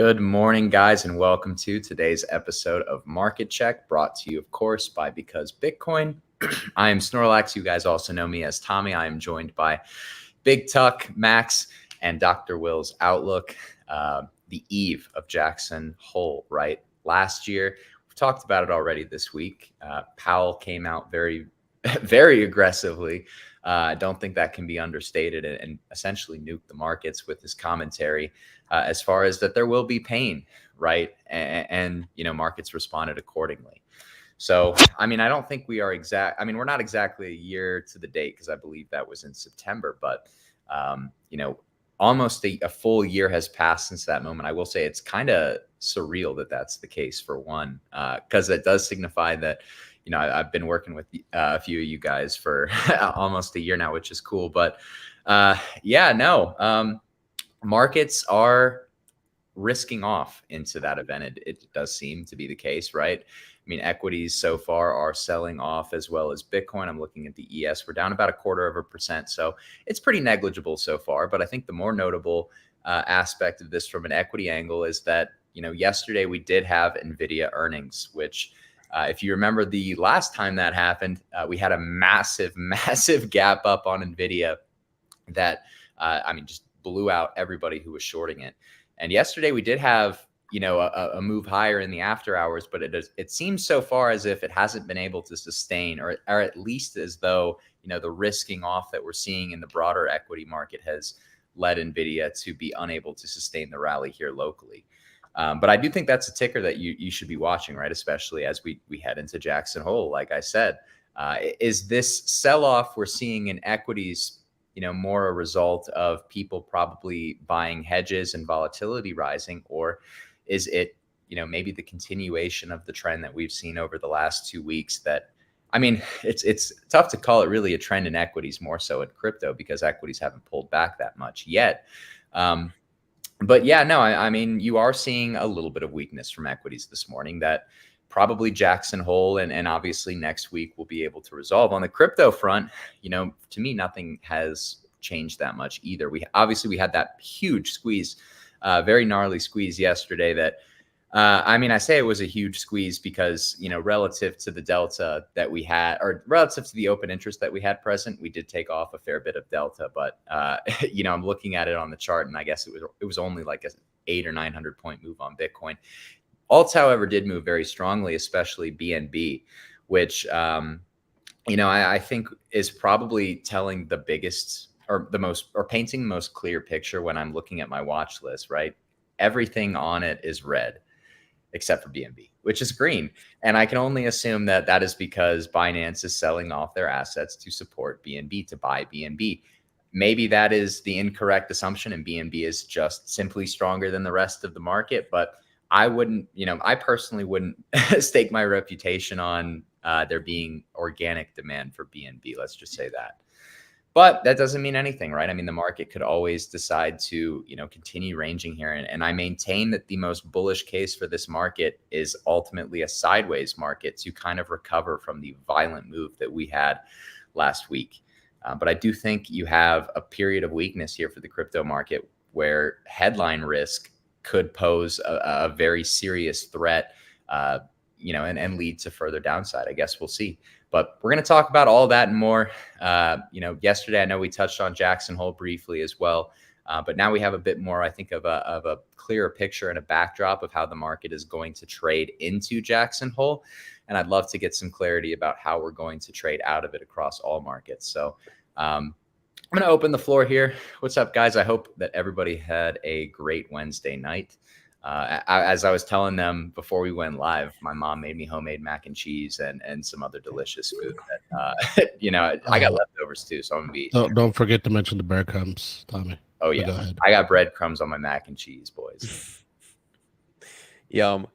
Good morning, guys, and welcome to today's episode of Market Check, brought to you, of course, by Because Bitcoin. I am Snorlax. You guys also know me as Tommy. I am joined by Big Tuck, Max, and Dr. Will's Outlook. The eve of Jackson Hole, right? Last year, we've talked about it already this week. Powell came out very, very aggressively. I don't think that can be understated, and essentially nuked the markets with his commentary as far as that there will be pain, right? And markets responded accordingly. So, I mean, I don't think we are we're not exactly a year to the date because I believe that was in September, but, almost a full year has passed since that moment. I will say it's kind of surreal that that's the case for one, because it does signify that, I've been working with a few of you guys for almost a year now, which is cool. But markets are risking off into that event. It does seem to be the case, right? I mean, equities so far are selling off as well as Bitcoin. I'm looking at the ES. We're down about 0.25%. So it's pretty negligible so far. But I think the more notable aspect of this from an equity angle is that, yesterday we did have NVIDIA earnings, which if you remember the last time that happened, we had a massive, massive gap up on NVIDIA that, just blew out everybody who was shorting it. And yesterday we did have, a move higher in the after hours, but it seems so far as if it hasn't been able to sustain, or at least as though, the risking off that we're seeing in the broader equity market has led NVIDIA to be unable to sustain the rally here locally. But I do think that's a ticker that you should be watching, right? Especially as we head into Jackson Hole. Like I said, is this sell-off we're seeing in equities, more a result of people probably buying hedges and volatility rising, or is it, maybe the continuation of the trend that we've seen over the last 2 weeks that, it's tough to call it really a trend in equities, more so in crypto, because equities haven't pulled back that much yet. But yeah, no, you are seeing a little bit of weakness from equities this morning that probably Jackson Hole and obviously next week we'll be able to resolve. On the crypto front, to me, nothing has changed that much either. We had that huge squeeze, very gnarly squeeze yesterday that, I say it was a huge squeeze because, relative to the delta that we had, or relative to the open interest that we had present, we did take off a fair bit of delta. But, I'm looking at it on the chart, and I guess it was only like a 800 or 900 point move on Bitcoin. Alts, however, did move very strongly, especially BNB, which, I think is probably telling the biggest or painting the most clear picture when I'm looking at my watch list, right? Everything on it is red except for BNB, which is green. And I can only assume that that is because Binance is selling off their assets to support BNB, to buy BNB. Maybe that is the incorrect assumption and BNB is just simply stronger than the rest of the market. But I personally wouldn't stake my reputation on there being organic demand for BNB. Let's just say that. But that doesn't mean anything, right? The market could always decide to, continue ranging here. And I maintain that the most bullish case for this market is ultimately a sideways market to kind of recover from the violent move that we had last week. But I do think you have a period of weakness here for the crypto market where headline risk could pose a very serious threat, and lead to further downside. I guess we'll see. But we're going to talk about all that and more. Yesterday, I know we touched on Jackson Hole briefly as well. But now we have a bit more, I think, of a clearer picture and a backdrop of how the market is going to trade into Jackson Hole. And I'd love to get some clarity about how we're going to trade out of it across all markets. So I'm going to open the floor here. What's up, guys? I hope that everybody had a great Wednesday night. As I was telling them before we went live, my mom made me homemade mac and cheese and some other delicious food that, I got leftovers too. So I'm going to be. Don't forget to mention the breadcrumbs, Tommy. Oh, yeah. Go ahead. I got breadcrumbs on my mac and cheese, boys. Yum.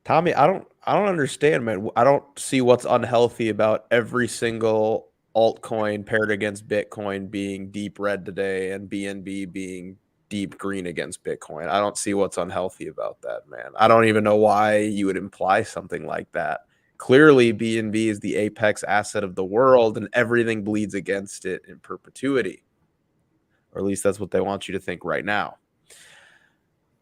Tommy, I don't understand, man. I don't see what's unhealthy about every single altcoin paired against Bitcoin being deep red today and BNB being deep green against Bitcoin. I don't see what's unhealthy about that, man. I don't even know why you would imply something like that. Clearly, BNB is the apex asset of the world, and everything bleeds against it in perpetuity. Or at least that's what they want you to think right now.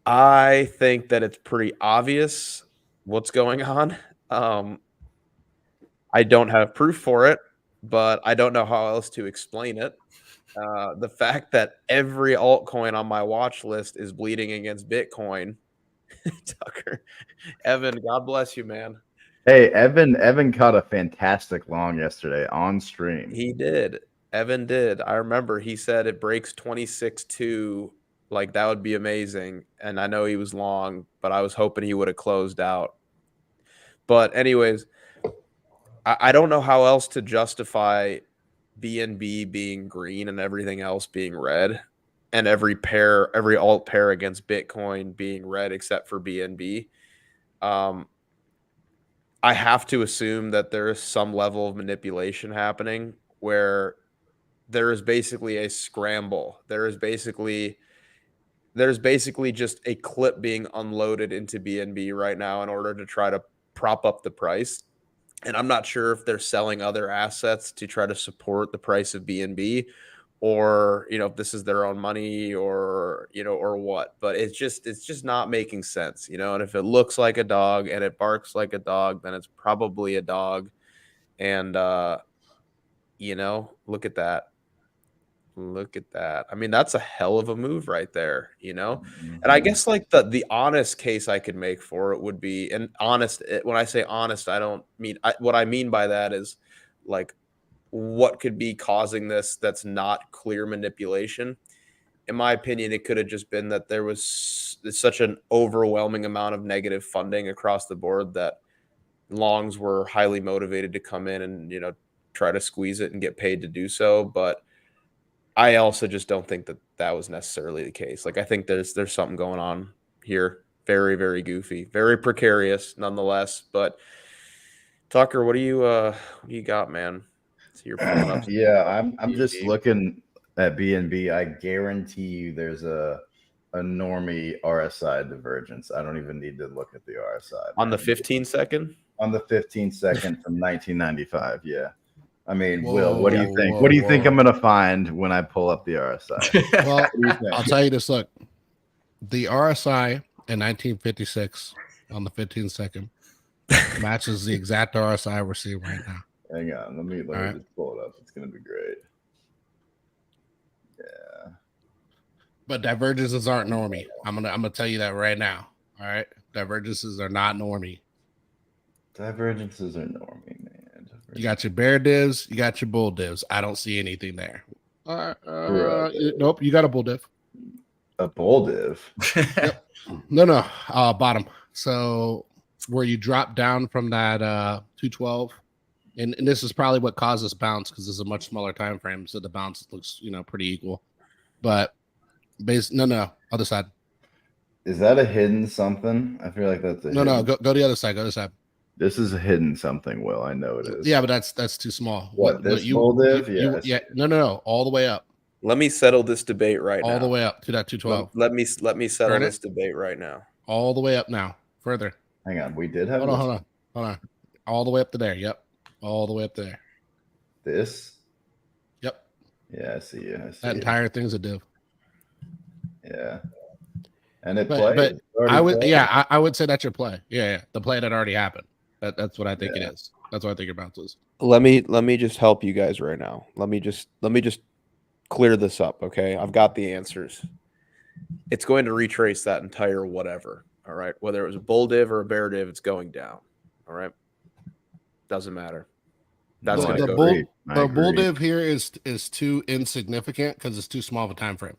I think that it's pretty obvious what's going on. I don't have proof for it, but I don't know how else to explain it. The fact that every altcoin on my watch list is bleeding against Bitcoin. Tucker, Evan, God bless you, man. Hey, Evan caught a fantastic long yesterday on stream. He did. Evan did. I remember he said it breaks 26.2. Like, that would be amazing. And I know he was long, but I was hoping he would have closed out. But anyways, I don't know how else to justify BNB being green and everything else being red, and every alt pair against Bitcoin being red except for BNB. I have to assume that there is some level of manipulation happening where there is basically a scramble. There's basically just a clip being unloaded into BNB right now in order to try to prop up the price. And I'm not sure if they're selling other assets to try to support the price of BNB, or if this is their own money, or or what. But it's just not making sense, and if it looks like a dog and it barks like a dog, then it's probably a dog. And look at that. Look at that. I mean, that's a hell of a move right there, Mm-hmm. And I guess like the honest case I could make for it would be, and honest, when I say honest, I don't mean, what I mean by that is like, what could be causing this that's not clear manipulation. In my opinion, it could have just been that there was such an overwhelming amount of negative funding across the board that longs were highly motivated to come in and, try to squeeze it and get paid to do so. But I also just don't think that that was necessarily the case. Like, I think there's something going on here. Very, very goofy, very precarious nonetheless. But Tucker, what do you got, man? So you're pulling up. Yeah, I'm just looking at BNB. I guarantee you there's a normie RSI divergence. I don't even need to look at the RSI. On the 15-second? On the 15-second from 1995, yeah. I mean, Whoa, Will, what do you think? whoa, What do you think whoa. I'm going to find when I pull up the RSI? Well, What do you think? I'll tell you this. Look, the RSI in 1956 on the 15-second matches the exact RSI we're seeing right now. Hang on, let me right. just pull it up. It's going to be great. Yeah. But divergences aren't normie. I'm gonna tell you that right now. All right, divergences are not normie. Divergences are normie, man. You got your bear divs, you got your bull divs. I don't see anything there. Nope, you got a bull div. A bull div? Yep. No, bottom. So where you drop down from that 212, and this is probably what causes bounce because it's a much smaller time frame, so the bounce looks pretty equal. But other side. Is that a hidden something? I feel like that's a no. Go the other side. Go the other side. This is a hidden something, Will. I know it is. Yeah, but that's too small. What, this bull div? Yeah. No. All the way up. Let me settle this debate right now. All the way up to that 212. Let me settle this debate right now. All the way up now. Further. Hang on. We did have Hold on. All the way up to there. Yep. All the way up there. This? Yep. Yeah, I see you. That entire thing's a div. Yeah. And it But played. I would say that's your play. Yeah. The play that already happened. That's what I think it is. That's what I think it bounces. Let me just help you guys right now. Let me just clear this up, okay? I've got the answers. It's going to retrace that entire whatever, all right? Whether it was a bull div or a bear div, it's going down, all right? Doesn't matter. That's going to go. The bull div here is too insignificant because it's too small of a time frame,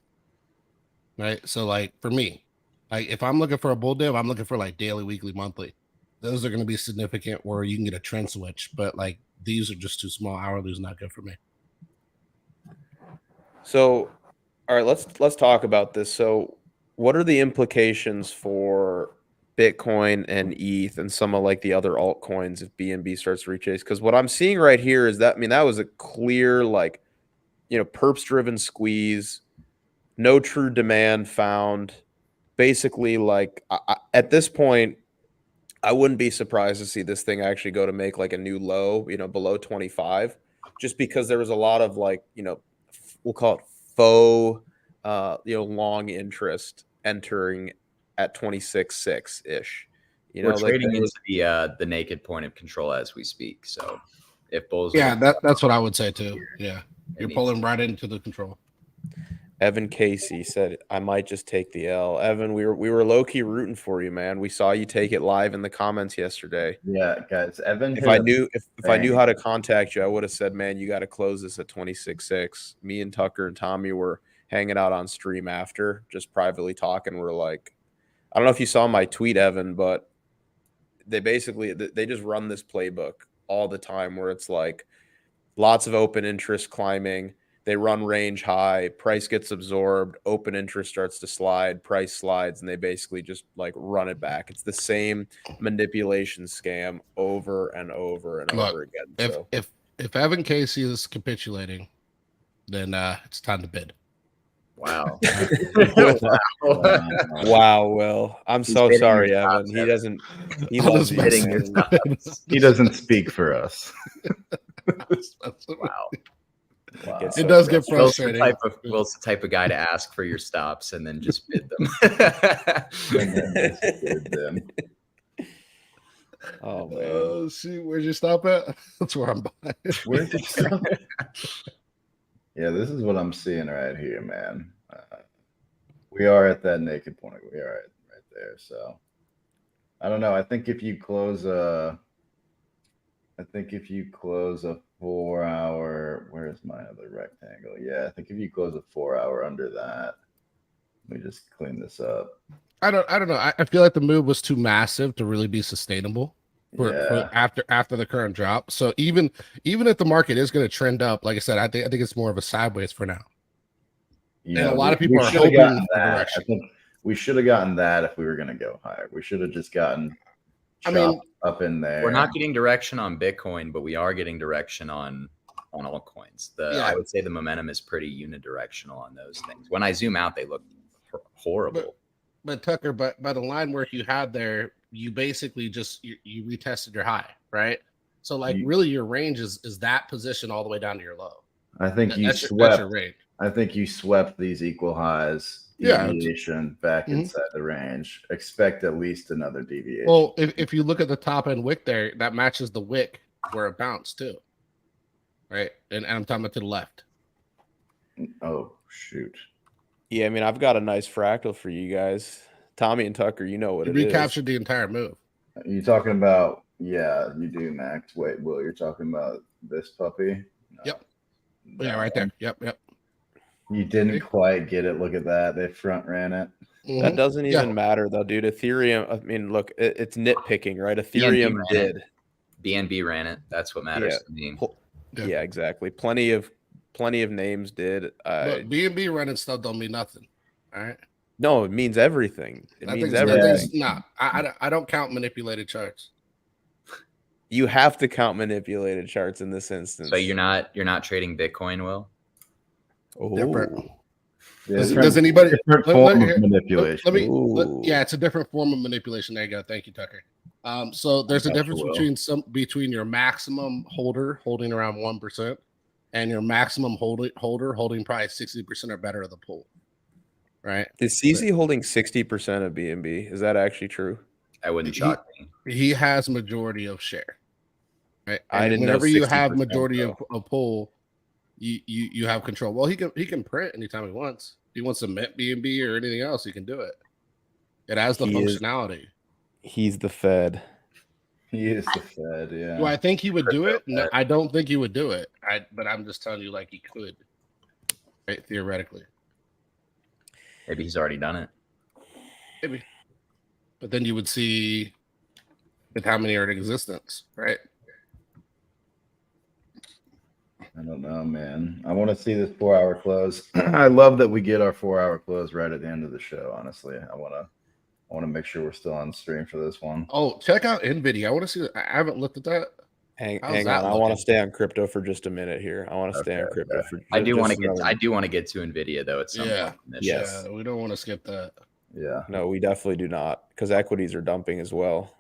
right? So, like, for me, like, if I'm looking for a bull div, I'm looking for like daily, weekly, monthly. Those are going to be significant where you can get a trend switch, but like these are just too small. Hourly is not good for me. So, all right, let's talk about this. So, what are the implications for Bitcoin and ETH and some of like the other altcoins if BNB starts to retrace? Because what I'm seeing right here is that, I mean, that was a clear, like, perps driven squeeze, no true demand found. Basically, like, at this point, I wouldn't be surprised to see this thing actually go to make like a new low, below 25, just because there was a lot of like, we'll call it faux, long interest entering at 26.6 ish. You We're know, like trading into the naked point of control as we speak. So if bulls, Yeah, that's what I would say too. Yeah, you're needs pulling right into the control. Evan Casey said, "I might just take the L." Evan, we were low key rooting for you, man. We saw you take it live in the comments yesterday. Yeah, guys. Evan, If hit I a knew if I knew bang. how to contact you, I would have said, "Man, you got to close this at 26.6." Me and Tucker and Tommy were hanging out on stream after, just privately talking. We're like, I don't know if you saw my tweet, Evan, but they just run this playbook all the time where it's like lots of open interest climbing. They run range high, price gets absorbed, open interest starts to slide, price slides, and they basically just like run it back. It's the same manipulation scam over and over and Look, over again. if So if Evan Casey is capitulating, then it's time to bid. Wow. wow, Will. I'm He's so hitting sorry, your Evan. stops, He Evan. doesn't he I'm loves just you. Hitting messing. your stops. He doesn't speak for us. Wow. Wow. Gets It so does get frustrated. frustrating. Will's the type of guy to ask for your stops and then just bid them. And then just did them. Oh man. Oh, see, where'd you stop at? That's where I'm buying. Where's the stuff? Yeah, this is what I'm seeing right here, man. We are at that naked point. We are right there. So I don't know. I think if you close a 4-hour, where's my other rectangle? Yeah, I think if you close a 4-hour under that, let me just clean this up. I don't know. I feel like the move was too massive to really be sustainable for after the current drop. So even if the market is going to trend up, like I said, I think it's more of a sideways for now. Yeah, and a lot of people are should have hoping gotten for that. direction. I think we should have gotten that if we were going to go higher. We should have just gotten up in there. We're not getting direction on Bitcoin, but we are getting direction on altcoins. I would say the momentum is pretty unidirectional on those things. When I zoom out, they look horrible. But Tucker, by the line work you had there, you basically just you retested your high, right? So like really your range is that position all the way down to your low. I think that's your range. I think you swept these equal highs deviation back inside the range. Expect at least another deviation. Well, if you look at the top end wick there, that matches the wick where it bounced too. Right? And I'm talking about to the left. Oh, shoot. Yeah, I mean, I've got a nice fractal for you guys. Tommy and Tucker, you know what it is. Recaptured the entire move. Are you talking about, yeah, you do, Max. Wait, Will, you're talking about this puppy? No. Yep. Yeah, right there. Yep. You didn't quite get it. Look at that. They front ran it. That doesn't even matter, though, dude. Ethereum, I mean, look, it's nitpicking, right? Ethereum did. BNB ran it. That's what matters to me. Yeah, exactly. Plenty of names did. Look, BNB running stuff don't mean nothing. All right. No, it means everything. It means everything. I don't count manipulated charts. You have to count manipulated charts in this instance. So you're not trading Bitcoin, Will? Oh. Different. Different, does anybody different form of manipulation? Yeah, it's a different form of manipulation. There you go. Thank you, Tucker. So there's a difference between your maximum holder holding around 1% and your maximum holder holding probably 60% or better of the pool. Right? Is CZ holding 60% of BNB? Is that actually true? I wouldn't shock me. He has majority of share. Right? I didn't know. Whenever you have majority of pool, you have control. Well, he can print anytime he wants. If he wants to mint BNB or anything else, he can do it. It has the functionality. He's the Fed. He is the Fed, yeah. Do I think he would do it? No, I don't think he would do it. But I'm just telling you, like, he could, right? Theoretically. Maybe he's already done it. Maybe. But then you would see with how many are in existence, right? I don't know, man. I want to see this 4-hour close. I love that we get our 4-hour close right at the end of the show. Honestly, I want to make sure we're still on stream for this one. Oh, check out NVIDIA. I want to see. I haven't looked at that. Hang on. I want to stay on crypto for just a minute here. I want to stay on crypto for. I do want to get to NVIDIA though at some point. Yes, we don't want to skip that. Yeah. No, we definitely do not, because equities are dumping as well.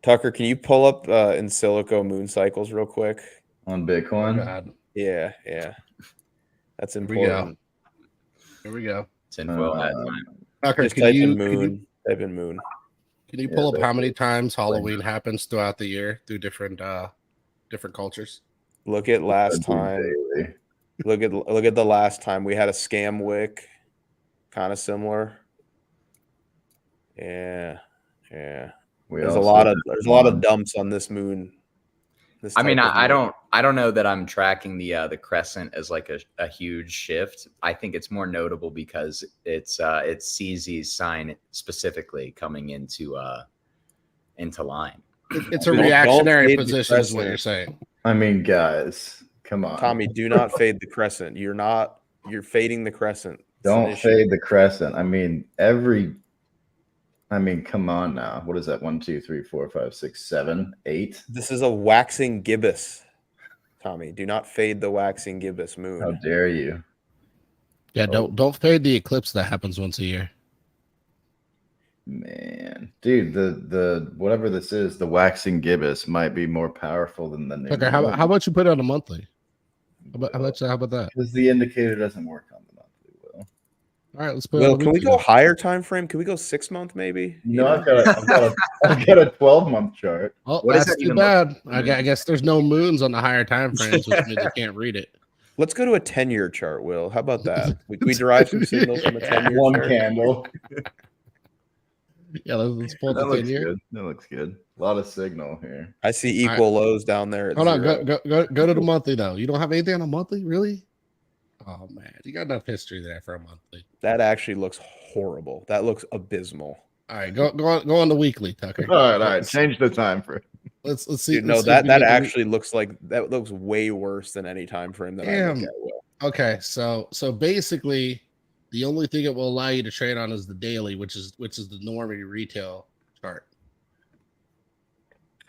Tucker, can you pull up in silico moon cycles real quick on Bitcoin? Oh, God. Yeah. That's important. Here we go. Tinfoil hat time. Tucker, Just can type you in moon. Type in moon. can you Yeah, pull up that's how many it. times Halloween happens throughout the year through different cultures? Look at last time. Daily. Look at the last time we had a scam wick, kind of similar. Yeah. We There's a also lot had of one. dumps on this moon. This I mean, type of I moon. don't know that I'm tracking the crescent as like a huge shift. I think it's more notable because it's CZ's sign specifically coming into line. It's a Don't reactionary fade the position, is what crescent. you're saying. I mean, guys, come on. Tommy, do not fade the crescent. You're fading the crescent. It's an Don't issue. fade the crescent. I mean, come on now. What is that? 1, 2, 3, 4, 5, 6, 7, 8. This is a waxing gibbous. Tommy, do not fade the waxing gibbous moon. How dare you? Yeah, don't fade the eclipse that happens once a year. Man, dude, the whatever this is, the waxing gibbous might be more powerful than the new Okay, how about you put it on a monthly? How about that? Because the indicator doesn't work on the monthly, Will. All right, let's put it on Will, the can we weekly go then. higher time frame? Can we go 6 month maybe? No, I've got a 12-month chart. Oh, What does that's that too even bad. look I guess there's no moons on the higher time frames, which means you can't read it. Let's go to a 10-year chart, Will. How about that? We derive some signals from a 10-year One chart. candle. Yeah, let's pull That the looks 10-year. good. That looks good. A lot of signal here. I see equal lows down there at Hold on, 0. go to the monthly though. You don't have anything on a monthly, really? Oh man, you got enough history there for a monthly. That actually looks horrible. That looks abysmal. All right, go on the weekly, Tucker. All right. Change the time frame. Let's see. Dude, no, let's see if that we get the actually looks way worse than any time frame that I look Damn. at. Will. Okay, so basically, the only thing it will allow you to trade on is the daily, which is the normie retail chart.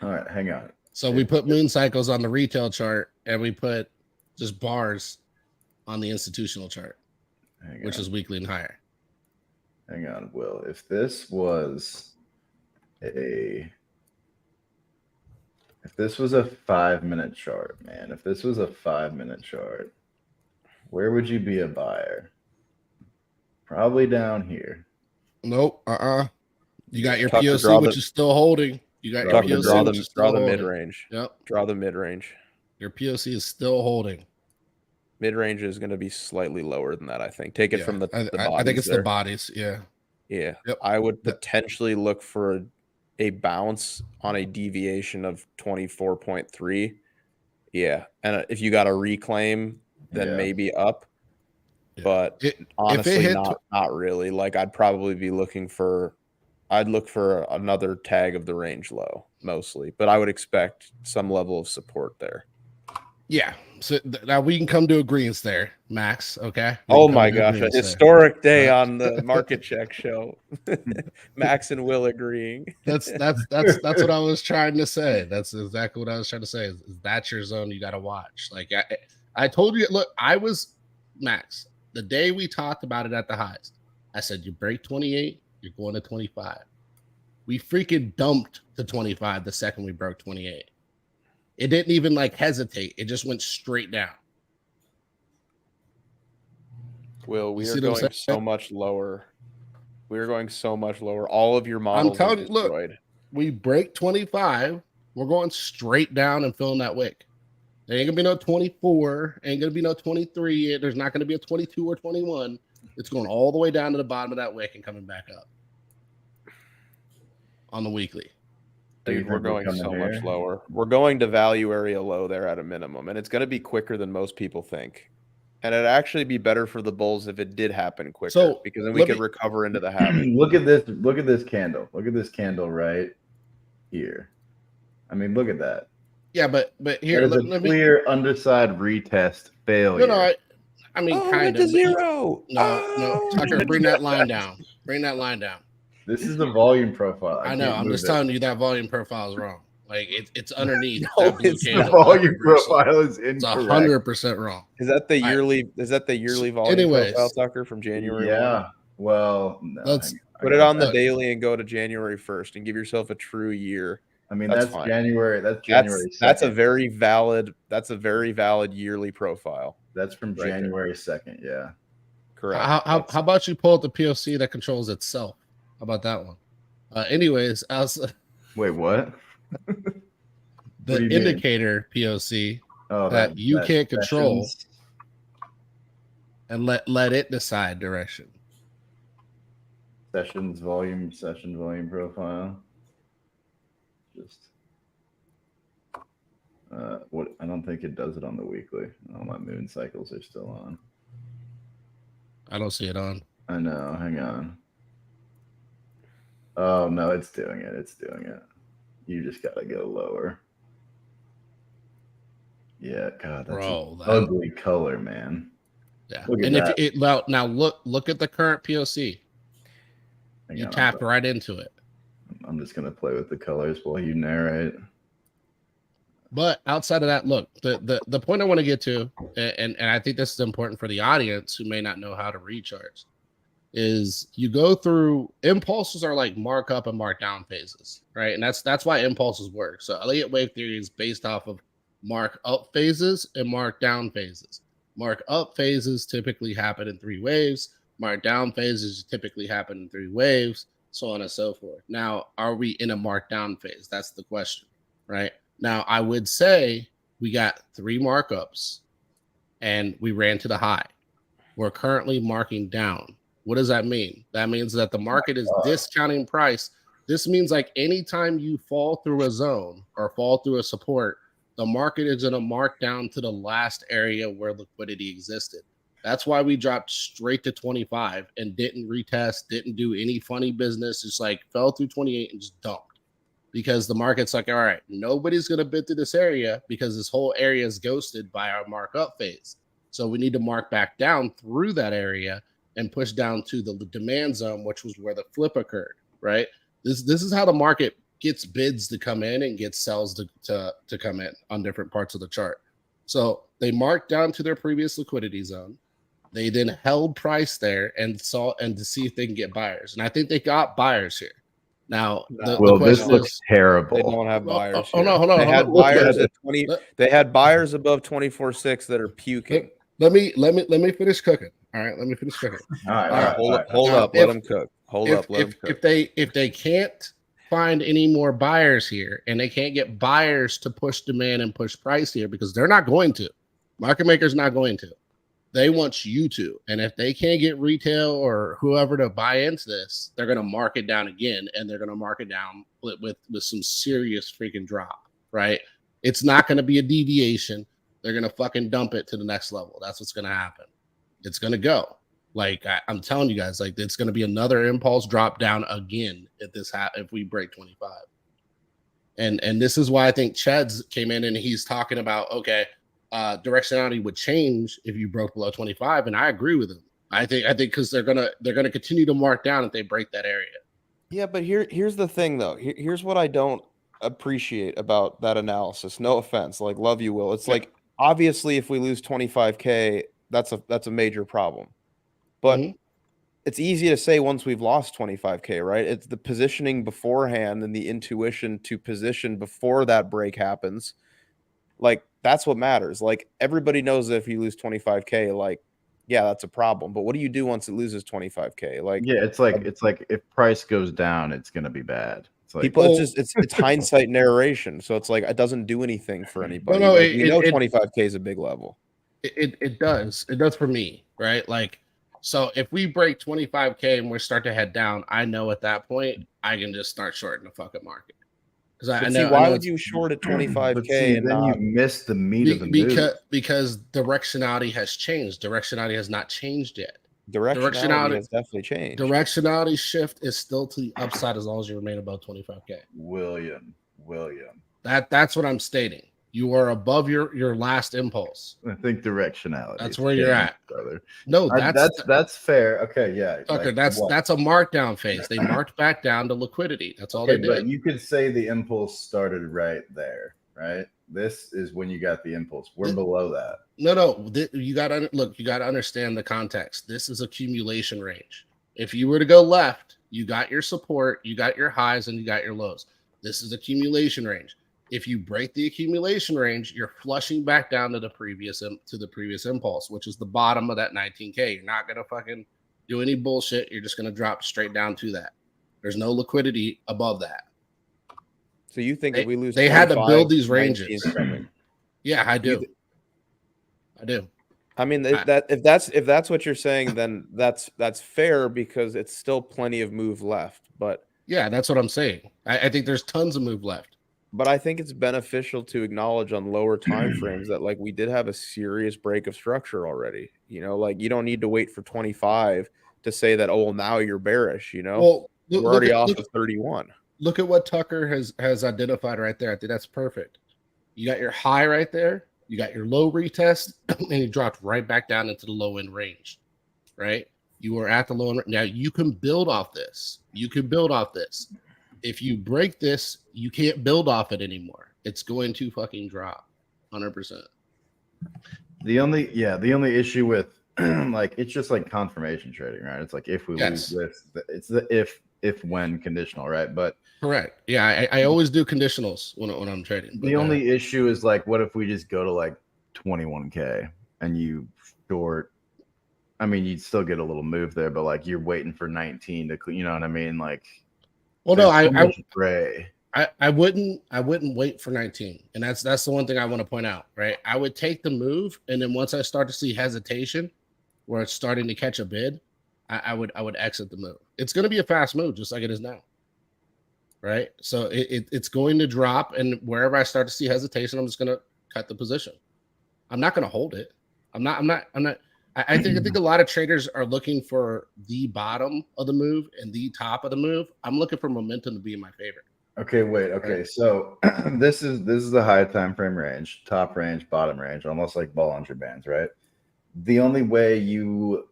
All right, hang on. So we put moon cycles on the retail chart, and we put just bars on the institutional chart, which is weekly and higher. Hang on, Will. If this was a 5-minute chart, man, if this was a 5-minute chart, where would you be a buyer? Probably down here. Nope. You got your Tucker, POC, which is still holding. You got your Tucker, POC, which is still draw the holding. mid range. Yep. Draw the mid range. Your POC is still holding. Mid range is going to be slightly lower than that, I think. Take it from the bodies. I think it's there. the bodies. Yeah. Yeah. Yep. I would potentially look for a bounce on a deviation of 24.3. Yeah. And if you got a reclaim, then maybe up. Yeah. But honestly, if it hit not really. Like I'd probably be looking for another tag of the range low mostly, but I would expect some level of support there. Yeah. So now we can come to agreements there, Max. Okay. Oh my gosh, a historic day on the Market Check show. Max and Will agreeing. That's what I was trying to say. That's exactly what I was trying to say. Is that's your zone you got to watch. Like I told you, look, I was Max. The day we talked about it at the highs, I said you break 28, you're going to 25. We freaking dumped to 25 the second we broke 28. It didn't even like hesitate. It just went straight down. Will, we are going so much lower. We are going so much lower. All of your models I'm telling you, look, we break 25. We're going straight down and filling that wick. There ain't gonna be no 24. Ain't gonna be no 23. There's not gonna be a 22 or 21. It's going all the way down to the bottom of that wick and coming back up on the weekly. Dude, we're going so much lower. We're going to value area low there at a minimum, and it's going to be quicker than most people think. And it'd actually be better for the bulls if it did happen quicker, because then we could recover into the habit. Look at this. Look at this candle. Look at this candle right here. I mean, look at that. Yeah, but here, there's a clear underside retest failure. No, I mean, kind of. Zero. No, Tucker, bring that line down. Bring that line down. This is the volume profile. I know. I'm just telling you that volume profile is wrong. Like it's underneath. No, it's the volume profile is incorrect. It's 100% wrong. Is that the yearly? Is that the yearly volume profile, Tucker, from January? Yeah. Well, no, let's put it on the daily and go to January 1st and give yourself a true year. I mean, that's January. That's January. That's a very valid. That's a very valid yearly profile. That's from January 2nd. Yeah. Correct. How about you pull up the POC that controls itself? How about that one? Anyways, as Wait, what? the do you mean? indicator POC that you can't control sessions? and let it decide direction. Session volume profile. Just what I don't think it does it on the weekly. All my moon cycles are still on. I don't see it on. I know. Hang on. Oh no, it's doing it. It's doing it. You just gotta go lower. Yeah, God, that's Bro, an ugly color, man. Yeah. Look at And that. if it now look at the current POC. Hang You on, tapped right into it. I'm just gonna play with the colors while you narrate. But outside of that, look, the point I want to get to, and I think this is important for the audience who may not know how to read charts, is you go through impulses are like markup and markdown phases, right? And that's why impulses work. So Elliott wave theory is based off of mark up phases and mark down phases. Mark up phases typically happen in 3 waves. Mark down phases typically happen in 3 waves, so on and so forth. Now, are we in a markdown phase? That's the question, right? Now, I would say we got 3 markups and we ran to the high. We're currently marking down. What does that mean? That means that the market is discounting price. This means like anytime you fall through a zone or fall through a support, the market is going to mark down to the last area where liquidity existed. That's why we dropped straight to 25 and didn't retest, didn't do any funny business. Just like fell through 28 and just dumped. Because the market's like, all right, nobody's going to bid through this area because this whole area is ghosted by our markup phase. So we need to mark back down through that area and push down to the demand zone, which was where the flip occurred, right? This is how the market gets bids to come in and gets sells to come in on different parts of the chart. So they marked down to their previous liquidity zone. They then held price there and to see if they can get buyers. And I think they got buyers here. Now, Well, this looks terrible. They don't have buyers. Hold on. They had buyers at 20. They had buyers above 24.6 that are puking. Let me finish cooking. All right, let me finish cooking. All right, hold up. Let them cook. Let them cook. If they can't find any more buyers here and they can't get buyers to push demand and push price here because they're not going to, market makers not going to. They want you to. And if they can't get retail or whoever to buy into this, they're going to mark it down again. And they're going to mark it down with some serious freaking drop, right? It's not going to be a deviation. They're going to fucking dump it to the next level. That's what's going to happen. It's going to go. Like I'm telling you guys, like it's going to be another impulse drop down again if we break 25. And this is why I think Ched's came in and he's talking about, okay, directionality would change if you broke below 25, and I agree with him. I think because they're gonna continue to mark down if they break that area. Yeah, but here's the thing though. Here's what I don't appreciate about that analysis. No offense, like love you, Will. It's like obviously if we lose 25K, that's a major problem. But it's easy to say once we've lost 25K, right? It's the positioning beforehand and the intuition to position before that break happens. Like that's what matters. Like everybody knows that if you lose 25K, like, yeah, that's a problem. But what do you do once it loses 25K? Like, yeah, it's like if price goes down, it's gonna be bad. It's like people, it's hindsight narration. So it's like it doesn't do anything for anybody. No, like, we know 25K is a big level. It does. It does for me, right? Like, so if we break 25K and we start to head down, I know at that point I can just start shorting the fucking market. Why would you short at 25K and then not you miss the meat of the move? Because directionality has changed. Directionality has not changed yet. Directionality has definitely changed. Directionality shift is still to the upside as long as you remain above 25K. William. That's what I'm stating. You are above your last impulse. I think directionality. That's where you're at, brother. No, that's fair. Okay, yeah. Okay, that's a markdown phase. They marked back down to liquidity. That's all they did. But you could say the impulse started right there, right? This is when you got the impulse. We're below that. No. You got to look. You got to understand the context. This is accumulation range. If you were to go left, you got your support, you got your highs, and you got your lows. This is accumulation range. If you break the accumulation range, you're flushing back down to the previous impulse, which is the bottom of that 19K. You're not gonna fucking do any bullshit. You're just gonna drop straight down to that. There's no liquidity above that. So you think if we lose, They had to 25, build these 19 ranges. coming. Yeah, I do. I do. I mean, if that's what you're saying, then that's fair because it's still plenty of move left. But yeah, that's what I'm saying. I think there's tons of move left. But I think it's beneficial to acknowledge on lower time frames that like we did have a serious break of structure already. You know, like you don't need to wait for 25 to say that, oh, well, now you're bearish, you know. Well, we're already off of 31. Look at what Tucker has identified right there. I think that's perfect. You got your high right there, you got your low retest, and you dropped right back down into the low end range. Right? You were at the low end. Now you can build off this. If you break this, you can't build off it anymore. It's going to fucking drop 100%. The only issue with like it's just like confirmation trading, right? It's like if we lose this, it's the if when conditional, right? But correct. Yeah, I always do conditionals when I'm trading. The only issue is like, what if we just go to like 21K and you short? I mean, you'd still get a little move there, but like you're waiting for 19 to, you know what I mean? Like. Well, no, I wouldn't wait for 19, and that's the one thing I want to point out, right? I would take the move, and then once I start to see hesitation, where it's starting to catch a bid, I would exit the move. It's going to be a fast move, just like it is now, right? So it's going to drop, and wherever I start to see hesitation, I'm just going to cut the position. I'm not going to hold it. I'm not. I think a lot of traders are looking for the bottom of the move and the top of the move. I'm looking for momentum to be in my favor. Okay, wait. Okay, right. So this is the high time frame range, top range, bottom range, almost like Bollinger Bands, right? The only way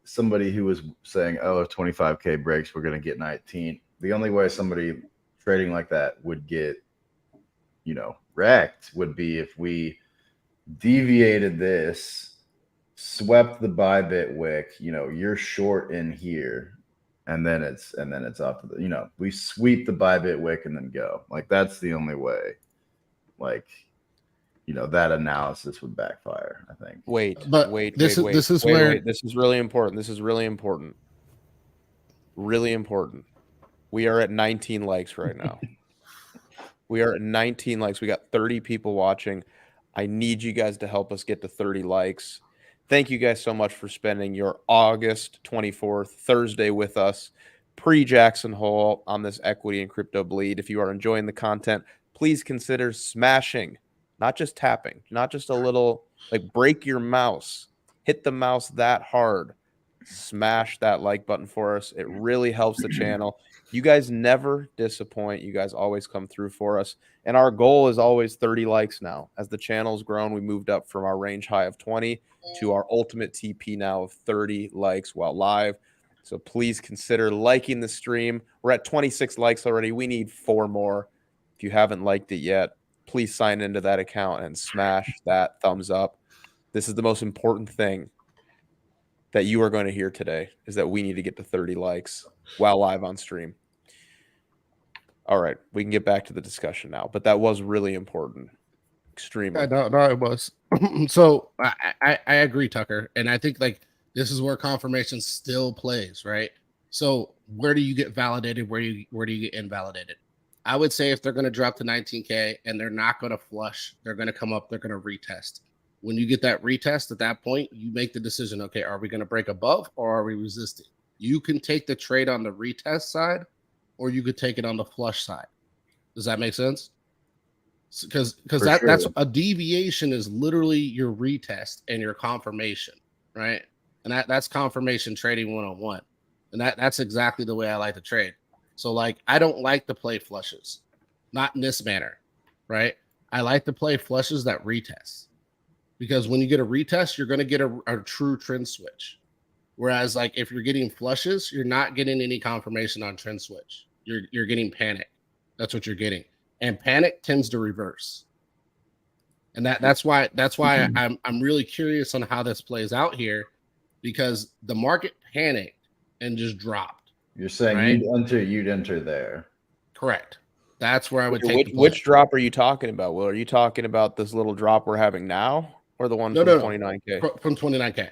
somebody who was saying, oh, if 25K breaks, we're going to get 19. The only way somebody trading like that would get, wrecked would be if we deviated this, swept the buy bit wick, you're short in here, and then it's off to the, we sweep the buy bit wick and then go. Like that's the only way. Like, that analysis would backfire, I think. Wait. This is really important. This is really important. Really important. We are at 19 likes right now. We are at 19 likes. We got 30 people watching. I need you guys to help us get to 30 likes. Thank you guys so much for spending your August 24th Thursday with us pre-Jackson Hole on this equity and crypto bleed. If you are enjoying the content, please consider smashing, not just tapping, not just a little, like break your mouse, hit the mouse that hard, smash that like button for us. It really helps the channel. You guys never disappoint. You guys always come through for us. And our goal is always 30 likes now. As the channel's grown, we moved up from our range high of 20 to our ultimate TP now of 30 likes while live. So please consider liking the stream. We're at 26 likes already. We need 4 more. If you haven't liked it yet, please sign into that account and smash that thumbs up. This is the most important thing that you are going to hear today, is that we need to get to 30 likes while live on stream. All right, we can get back to the discussion now, but that was really important. Extremely. No, it was. So I agree, Tucker, and I think like this is where confirmation still plays, right? So where do you get validated? Where do you get invalidated? I would say if they're going to drop to 19K and they're not going to flush, they're going to come up, they're going to retest. When you get that retest, at that point, you make the decision, okay, are we going to break above or are we resisting? You can take the trade on the retest side or you could take it on the flush side. Does that make sense? Because that's a deviation is literally your retest and your confirmation, right? And that's confirmation trading one-on-one. And that's exactly the way I like to trade. So like, I don't like to play flushes, not in this manner, right? I like to play flushes that retest. Because when you get a retest, you're going to get a true trend switch. Whereas, like, if you're getting flushes, you're not getting any confirmation on trend switch. You're getting panic. That's what you're getting. And panic tends to reverse. And that's why I'm really curious on how this plays out here, because the market panicked and just dropped. You're saying, right? you'd enter there. Correct. That's where I would Wait, take which drop are you talking about, Will? Are you talking about this little drop we're having now or the one from 29K? From 29K.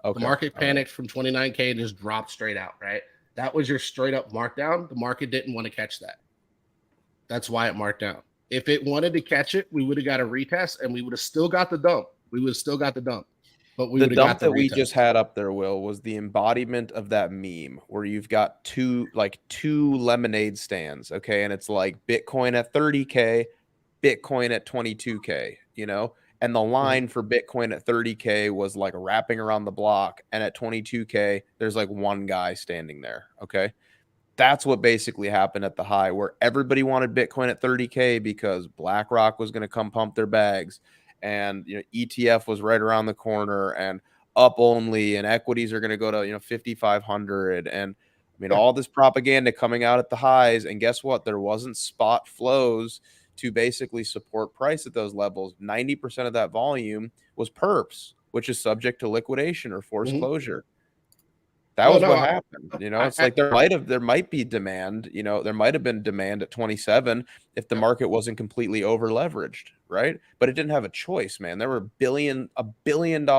Okay. The market All right. panicked from 29K and just dropped straight out, right? That was your straight up markdown. The market didn't want to catch that. That's why it marked down. If it wanted to catch it, we would have got a retest and we would have still got the dump. We would have still got the dump. But we The would have got dump the that we retest. just had up there, Will, was the embodiment of that meme where you've got two lemonade stands, okay? And it's like Bitcoin at 30K, Bitcoin at 22K, you know? And the line for Bitcoin at 30K was like wrapping around the block. And at 22K, there's like one guy standing there, okay? That's what basically happened at the high, where everybody wanted Bitcoin at 30K because BlackRock was going to come pump their bags, and ETF was right around the corner, and up only, and equities are going to go to 5,500, and I mean all this propaganda coming out at the highs, and guess what? There wasn't spot flows to basically support price at those levels. 90% of that volume was perps, which is subject to liquidation or forced closure. That was what happened. It's like there might be demand, there might have been demand at 27 if the market wasn't completely over leveraged, right? But it didn't have a choice, man. There were $1 billion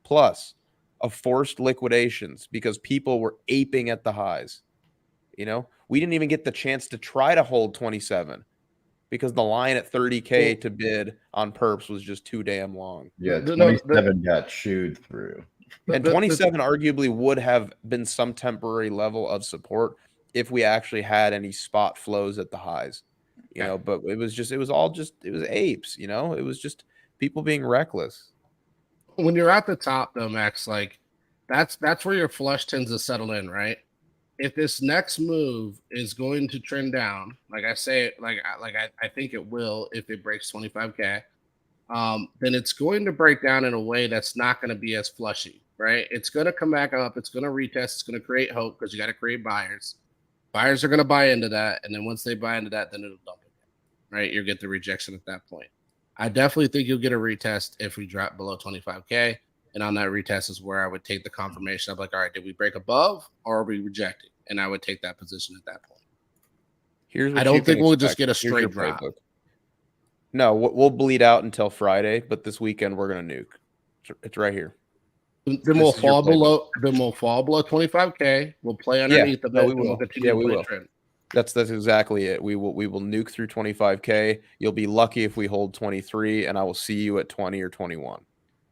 plus of forced liquidations because people were aping at the highs. We didn't even get the chance to try to hold 27 because the line at 30K to bid on perps was just too damn long. Yeah, 27 got chewed through. And 27 arguably would have been some temporary level of support if we actually had any spot flows at the highs, but it was apes, it was just people being reckless. When you're at the top though, Max, like that's where your flush tends to settle in, right? If this next move is going to trend down, like I say, I think it will if it breaks 25K, then it's going to break down in a way that's not going to be as flushy, right? It's going to come back up. It's going to retest. It's going to create hope because you got to create buyers. Buyers are going to buy into that. And then once they buy into that, then it'll dump again, right? You'll get the rejection at that point. I definitely think you'll get a retest if we drop below 25K. And on that retest is where I would take the confirmation of like, all right, did we break above or are we rejecting? And I would take that position at that point. I don't think we'll just get a straight drop. Playbook. No, we'll bleed out until Friday, but this weekend we're going to nuke. It's right here. Then we'll fall below 25K. We'll play underneath of it. We will. We will. Trend. That's exactly it. We will nuke through 25K. You'll be lucky if we hold 23, and I will see you at 20 or 21.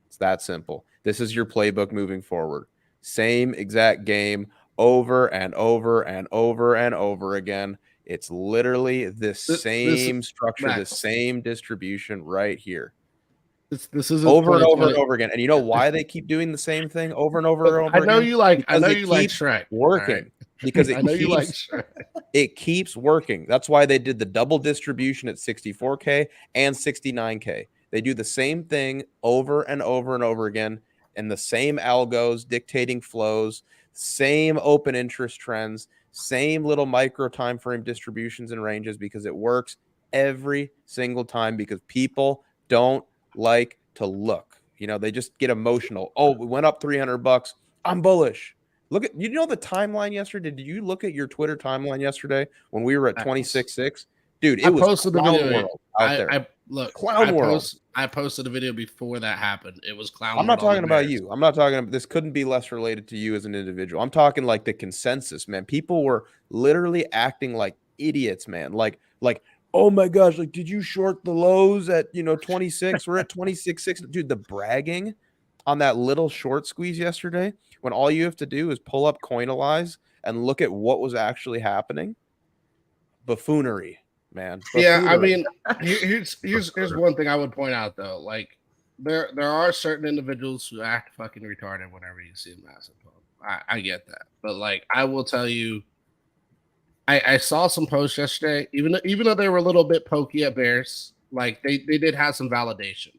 It's that simple. This is your playbook moving forward. Same exact game over and over and over and over again. It's literally the same structure, the same distribution right here. This is over and over and over again. And you know why they keep doing the same thing over and over and over again? I know you like Shrek. Working. Right. Because it keeps working. That's why they did the double distribution at 64K and 69K. They do the same thing over and over and over again, and the same algos dictating flows, same open interest trends, same little micro time frame distributions and ranges, because it works every single time, because people don't like to look. They just get emotional. Oh, we went up $300. I'm bullish. Look at, the timeline yesterday. Did you look at your Twitter timeline yesterday when we were at 26.6? Dude, it was clown world out there. Clown world. I posted a video before that happened. It was clown. I'm not talking about you. I'm not talking about, this couldn't be less related to you as an individual. I'm talking like the consensus, man. People were literally acting like idiots, man. Like, oh my gosh, like, did you short the lows at 26? We're at 26.6. Dude, the bragging on that little short squeeze yesterday, when all you have to do is pull up Coinalyze and look at what was actually happening. Buffoonery. Man. Yeah, I mean, here's one thing I would point out though. Like, there are certain individuals who act fucking retarded whenever you see a massive pump. I get that, but like, I will tell you, I saw some posts yesterday, even though they were a little bit pokey at bears, like they did have some validation.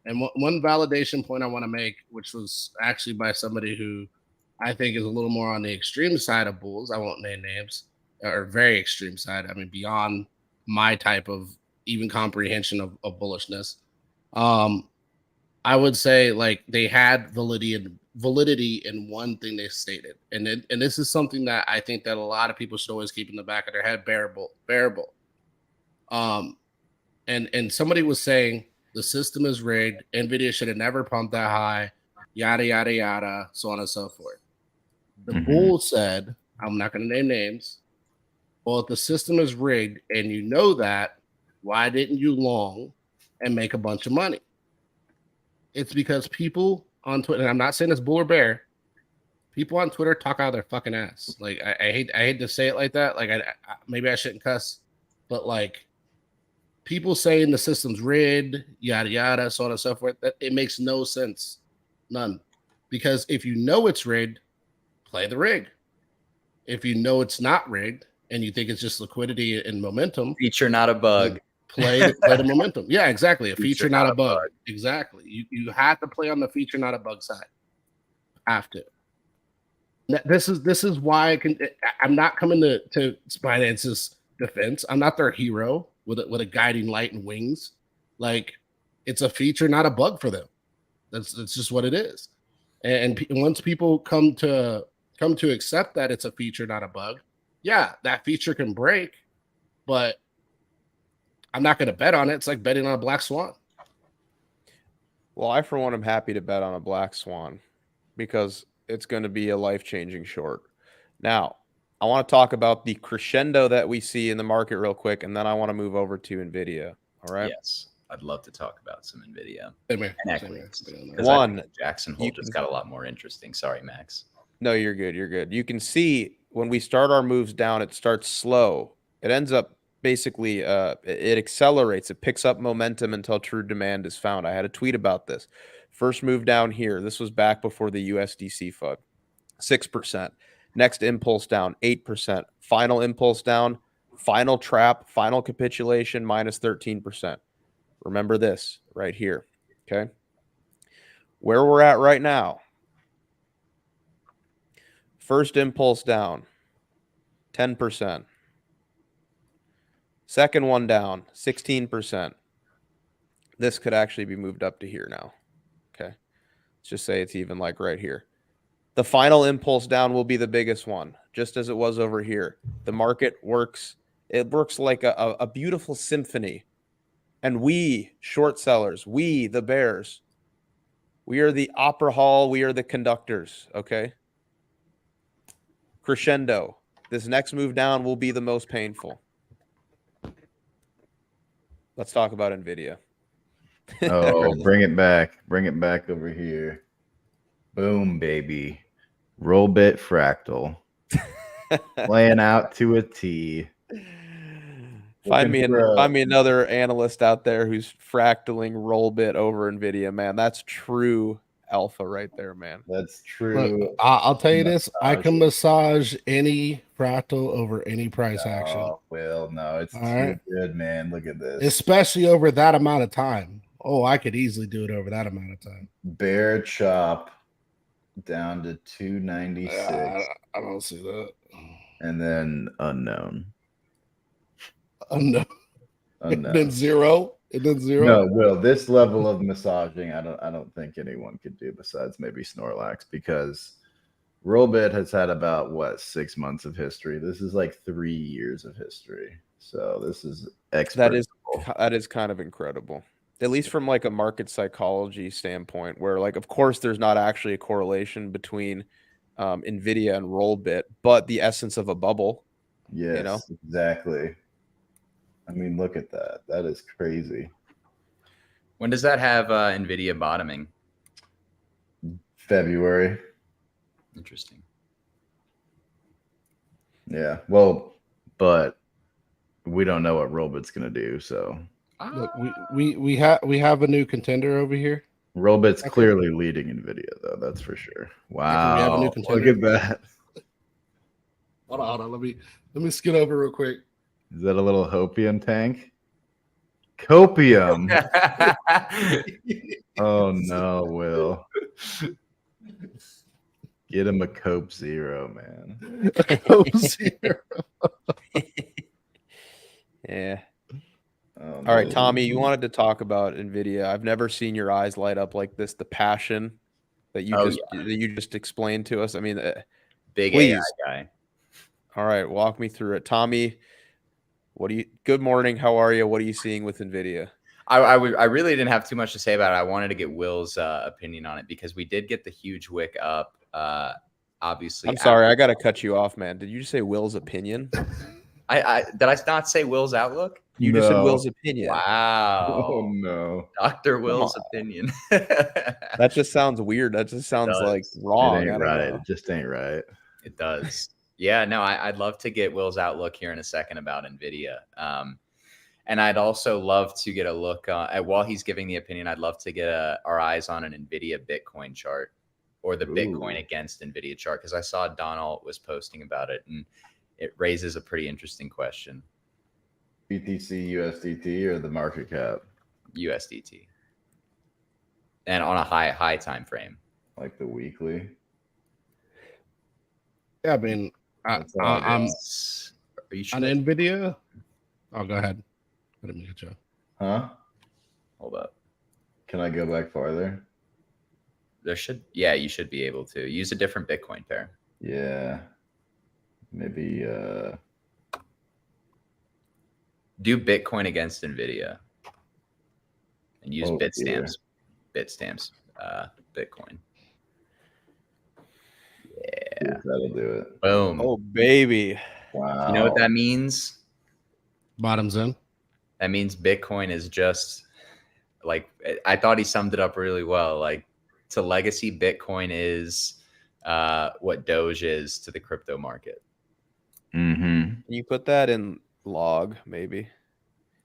And one validation point I want to make, which was actually by somebody who I think is a little more on the extreme side of bulls. I won't name names, or very extreme side. I mean, beyond my type of even comprehension of bullishness. I would say like they had validity in one thing they stated. And this is something that I think that a lot of people should always keep in the back of their head. Bearable. And somebody was saying the system is rigged. Nvidia should have never pumped that high, yada yada yada, so on and so forth. The bull said, I'm not going to name names. Well, if the system is rigged and you know that, why didn't you long and make a bunch of money? It's because people on Twitter, and I'm not saying it's bull or bear, people on Twitter talk out of their fucking ass. Like I hate to say it like that. Like maybe I shouldn't cuss, but like people saying the system's rigged, yada yada, so on and so forth. That it makes no sense, none. Because if you know it's rigged, play the rig. If you know it's not rigged and you think it's just liquidity and momentum, Feature, not a bug. Play the momentum. Yeah, exactly. A feature, not a bug. Exactly. You have to play on the feature, not a bug side. Have to. This is why I'm not coming to Binance's defense. I'm not their hero with a guiding light and wings. Like it's a feature, not a bug for them. That's just what it is. And once people come to accept that it's a feature, not a bug, yeah, that feature can break, but I'm not going to bet on it. It's like betting on a black swan. Well, I, for one, am happy to bet on a black swan because it's going to be a life-changing short. Now, I want to talk about the crescendo that we see in the market real quick, and then I want to move over to NVIDIA. All right? Yes. I'd love to talk about some NVIDIA and equities. One, Jackson Hole just got a lot more interesting. Sorry, Max. No, you're good. You're good. You can see when we start our moves down, it starts slow. It ends up basically, it accelerates. It picks up momentum until true demand is found. I had a tweet about this. First move down here. This was back before the USDC FUD. 6%. Next impulse down, 8%. Final impulse down, final trap, final capitulation, minus 13%. Remember this right here. Okay. Where we're at right now. First impulse down, 10%. Second one down, 16%. This could actually be moved up to here now. Okay. Let's just say it's even like right here. The final impulse down will be the biggest one, just as it was over here. The market works. It works like a beautiful symphony. And we, short sellers, we, the bears, we are the opera hall. We are the conductors. Okay. Crescendo. This next move down will be the most painful. Let's talk about NVIDIA. Oh, bring it back. Bring it back over here. Boom, baby. Rollbit fractal. Playing out to a T. Find me another analyst out there who's fractaling Rollbit over NVIDIA, man. That's true alpha right there, man. That's true. Look, I'll tell you this. I can massage any fractal over any price action. Oh, well, no, it's too good, man. Look at this. Especially over that amount of time. Oh, I could easily do it over that amount of time. Bear chop down to 296. I don't see that. And then unknown. Unknown. And then zero. And then zero. No, Will, this level of massaging, I don't think anyone could do besides maybe Snorlax, because Rollbit has had about 6 months of history. This is like 3 years of history. So this is that is kind of incredible. At least from like a market psychology standpoint, where like of course there's not actually a correlation between NVIDIA and Rollbit, but the essence of a bubble. Yes, you know? Exactly. I mean, look at that. That is crazy. When does that have NVIDIA bottoming? February. Interesting. Yeah. Well, but we don't know what Rollbit's going to do. So look, we have a new contender over here. Rollbit's clearly leading NVIDIA, though. That's for sure. Wow. We have a new contender. Look at that. Hold on. Let me skid over real quick. Is that a little hopium tank? Copium. Oh no, Will. Get him a Cope Zero, man. Cope Zero. Yeah. All right, Tommy, you wanted to talk about NVIDIA. I've never seen your eyes light up like this. The passion that you just explained to us. I mean, big AI guy. All right, walk me through it, Tommy. Good morning. How are you? What are you seeing with NVIDIA? I really didn't have too much to say about it. I wanted to get Will's opinion on it because we did get the huge wick up. Obviously, I'm sorry, I got to cut you off, man. Did you just say Will's opinion? I did I not say Will's outlook? You just said No. Will's opinion. Wow. Oh no. Dr. Will's opinion. That just sounds weird. That just sounds like does. wrong. It I ain't don't right. know. It just ain't right. It does. Yeah, no, I'd love to get Will's outlook here in a second about NVIDIA. And I'd also love to get a look at, while he's giving the opinion, I'd love to get our eyes on an NVIDIA Bitcoin chart or the Bitcoin against NVIDIA chart, because I saw Donald was posting about it, and it raises a pretty interesting question. BTC USDT or the market cap? USDT. And on a high time frame. Like the weekly? Yeah, I mean, I'm Are you sure? on NVIDIA. Oh, go ahead. Let me get you. Huh? Hold up. Can I go back farther? You should be able to use a different Bitcoin pair. Yeah. Maybe Do Bitcoin against NVIDIA and use Bitstamps Bitcoin. Yeah. that'll do it. Boom. Oh, baby. Wow. You know what that means? Bottoms in. That means Bitcoin is just like, I thought he summed it up really well. Like, to legacy, Bitcoin is what Doge is to the crypto market. Mm-hmm. Can you put that in log, maybe?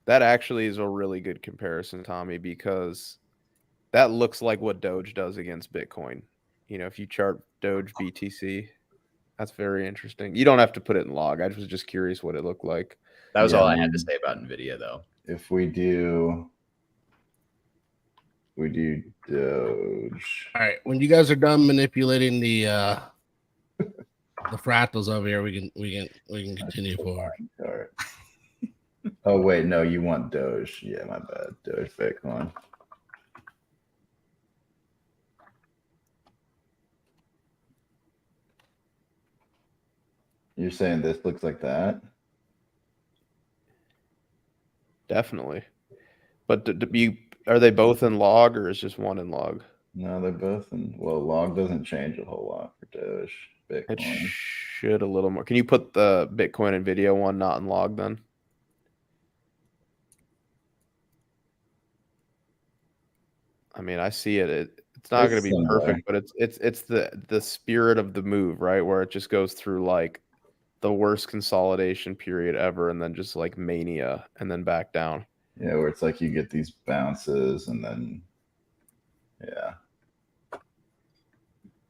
That actually is a really good comparison, Tommy, because that looks like what Doge does against Bitcoin. You know, if you chart Doge BTC, that's very interesting. You don't have to put it in log. I was just curious what it looked like. That was all I had to say about NVIDIA, though. If we do Doge. All right. When you guys are done manipulating the fractals over here, we can continue forward. All right. Oh wait, no, you want Doge. Yeah, my bad. Doge Bitcoin. You're saying this looks like that? Definitely. But are they both in log, or is just one in log? No, they're both in. Well, log doesn't change a whole lot for Doge Bitcoin. It should a little more. Can you put the Bitcoin and video one not in log then? I mean, I see it. It's not going to be perfect, but it's the spirit of the move, right? Where it just goes through like the worst consolidation period ever, and then just like mania, and then back down. Yeah, where it's like you get these bounces, and then yeah,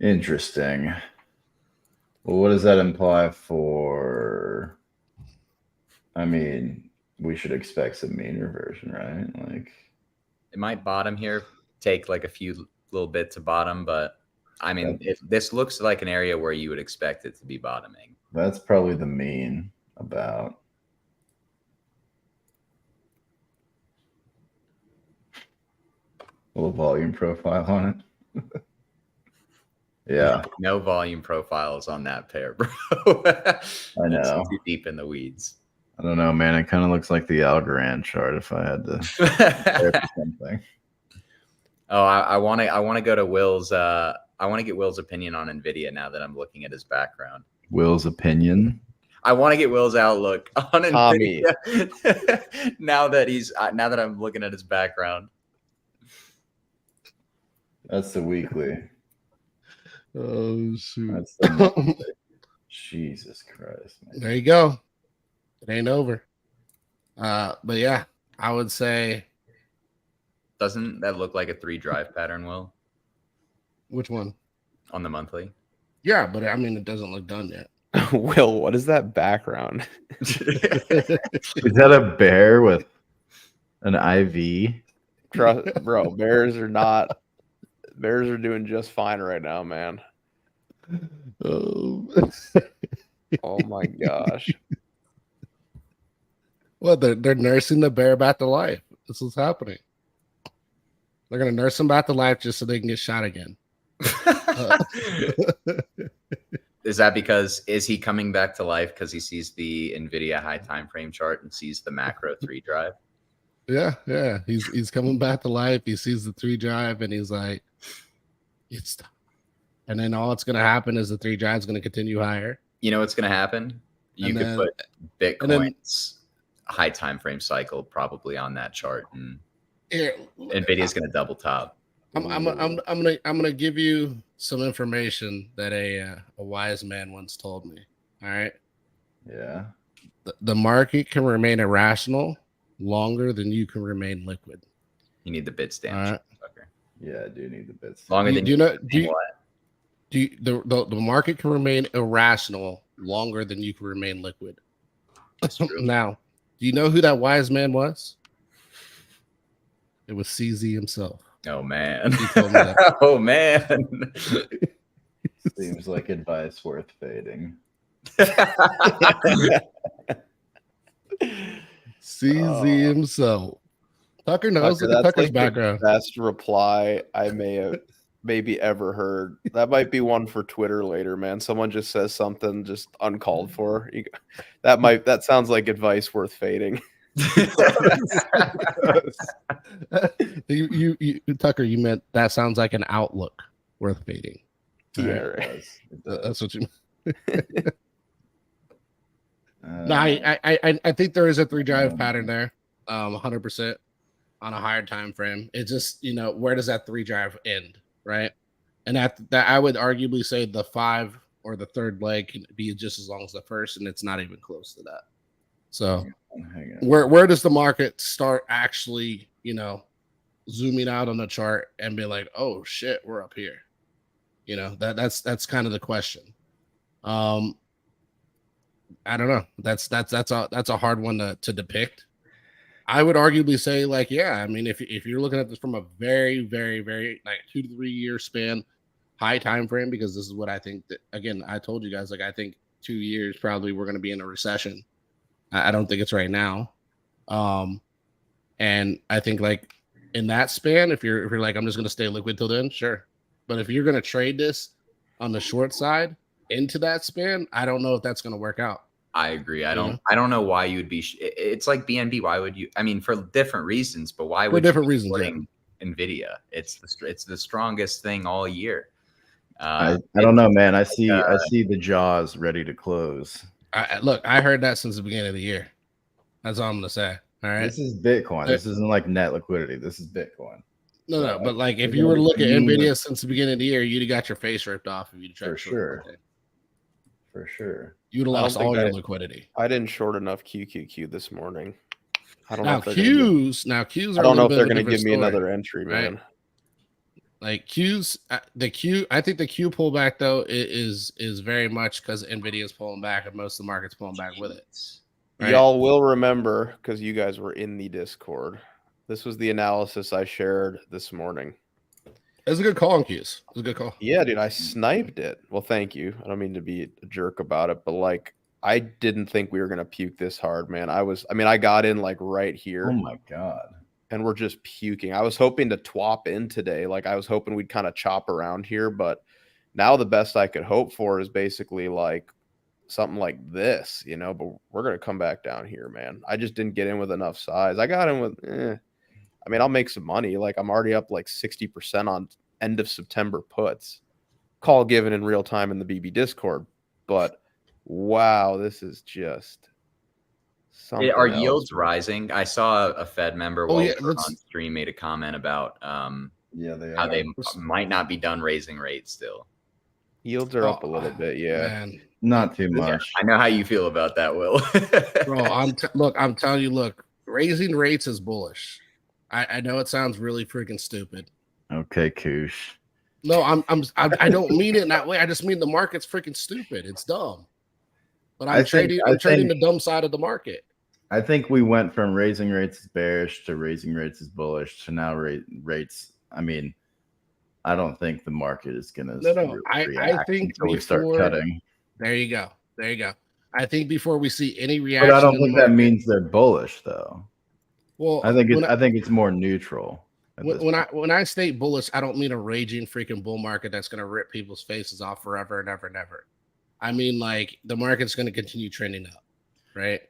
interesting. Well, what does that imply for? I mean, we should expect some mean reversion, right? Like, it might bottom here, take like a few little bit to bottom, but I mean, if this looks like an area where you would expect it to be bottoming. That's probably the mean about. A little volume profile on it. Yeah. No volume profiles on that pair, bro. I know. That's too deep in the weeds. I don't know, man. It kind of looks like the Algorand chart if I had to something. Oh, I want to go to Will's. I want to get Will's opinion on NVIDIA now that I'm looking at his background. Will's opinion. I want to get Will's outlook on Tommy. NVIDIA now that I'm looking at his background. That's the weekly. Oh shoot! That's the monthly. Jesus Christ, man. There you go. It ain't over. But yeah, I would say. Doesn't that look like a 3 drive pattern, Will? Which one? On the monthly? Yeah, but I mean, it doesn't look done yet. Will, what is that background? Is that a bear with an IV? Bro, bears are doing just fine right now, man. Oh, Oh my gosh. well, they're nursing the bear back to life. This is happening. They're gonna nurse him back to life just so they can get shot again. Is that because is he coming back to life because he sees the NVIDIA high time frame chart and sees the macro 3 drive? Yeah. He's coming back to life. He sees the 3 drive and he's like, it's time. And then all that's gonna happen is the 3 drive is gonna continue higher. You know what's going to happen? You And could then- put and then- Bitcoin's high time frame cycle probably on that chart, and Here, NVIDIA's going to double top. I'm gonna give you some information that a wise man once told me. All right, Yeah. the market can remain irrational longer than you can remain liquid. You need the Bitstamp. All right. Sucker. Yeah, I do need the bits. Longer than Do you know? Do you, what? the market can remain irrational longer than you can remain liquid. Now, do you know who that wise man was? It was CZ himself. Oh man. He told me that. Oh man. Seems like advice worth fading. CZ himself. Tucker knows. Tucker, Look at that's Tucker's like background. the best reply I may have maybe ever heard. That might be one for Twitter later, man. Someone just says something just uncalled for. That sounds like advice worth fading. you Tucker, you meant that sounds like an outlook worth fading. Yeah, It right. does. It does. That's what you meant. No, I think there is a 3 drive pattern there, 100% on a higher time frame. It's just, where does that 3 drive end, right? And that I would arguably say the 5 or the 3rd leg can be just as long as the first, and it's not even close to that. So Hang on. where does the market start actually, zooming out on the chart and be like, oh shit, we're up here? That's kind of the question. I don't know. That's a hard one to depict. I would arguably say, like, yeah, I mean, if you're looking at this from a very, very, very like 2 to 3 year span, high time frame, because this is what I think that, again, I told you guys, like, I think 2 years probably we're going to be in a recession. I don't think it's right now. And I think, like, in that span, if you're like, I'm just going to stay liquid till then, sure. But if you're going to trade this on the short side into that span, I don't know if that's going to work out. I agree. I don't know why you'd be. It's like BNB. Why would you? I mean, for different reasons, but why would different you be reasons, shorting Nvidia? It's the strongest thing all year. I don't know, man. I see the jaws ready to close. Look, I heard that since the beginning of the year. That's all I'm gonna say. All right. This is Bitcoin. This isn't like net liquidity. This is Bitcoin. No, but like if you were to look at Nvidia since the beginning of the year, you'd have got your face ripped off if you tried to short it. For sure. You'd have lost all your liquidity. I didn't short enough QQQ this morning. I don't now know if Qs. I don't know if they're going to give me another entry, right? man. Like Qs, the Q. I think the Q pullback though is very much because Nvidia is pulling back and most of the market's pulling back with it. Right? Y'all will remember because you guys were in the Discord. This was the analysis I shared this morning. It was a good call on Qs. It was a good call. Yeah, dude, I sniped it. Well, thank you. I don't mean to be a jerk about it, but like I didn't think we were gonna puke this hard, man. I got in like right here. Oh my god. And we're just puking. I was hoping to twop in today. Like I was hoping we'd kind of chop around here, but now the best I could hope for is basically like something like this, but we're gonna come back down here, man. I just didn't get in with enough size. I got in with I'll make some money. Like I'm already up like 60% on end of September puts. Call given in real time in the BB Discord. But wow, this is just something Are else. yields rising? I saw a Fed member while we were on stream made a comment about how they might not be done raising rates still. Yields are up a little bit, yeah. Man. Not too much. I know how you feel about that, Will. Bro, I'm telling you, raising rates is bullish. I know it sounds really freaking stupid. Okay, Koosh. No, I don't mean it in that way. I just mean the market's freaking stupid. It's dumb. But I'm trading the dumb side of the market. I think we went from raising rates is bearish to raising rates is bullish to now rates. I mean, I don't think the market is gonna. No. I think until we start cutting. There you go. I think before we see any reaction, but I don't think that means they're bullish, though. Well, I think it's more neutral. When I state bullish, I don't mean a raging freaking bull market that's going to rip people's faces off forever and ever and ever. I mean, like the market's going to continue trending up, right?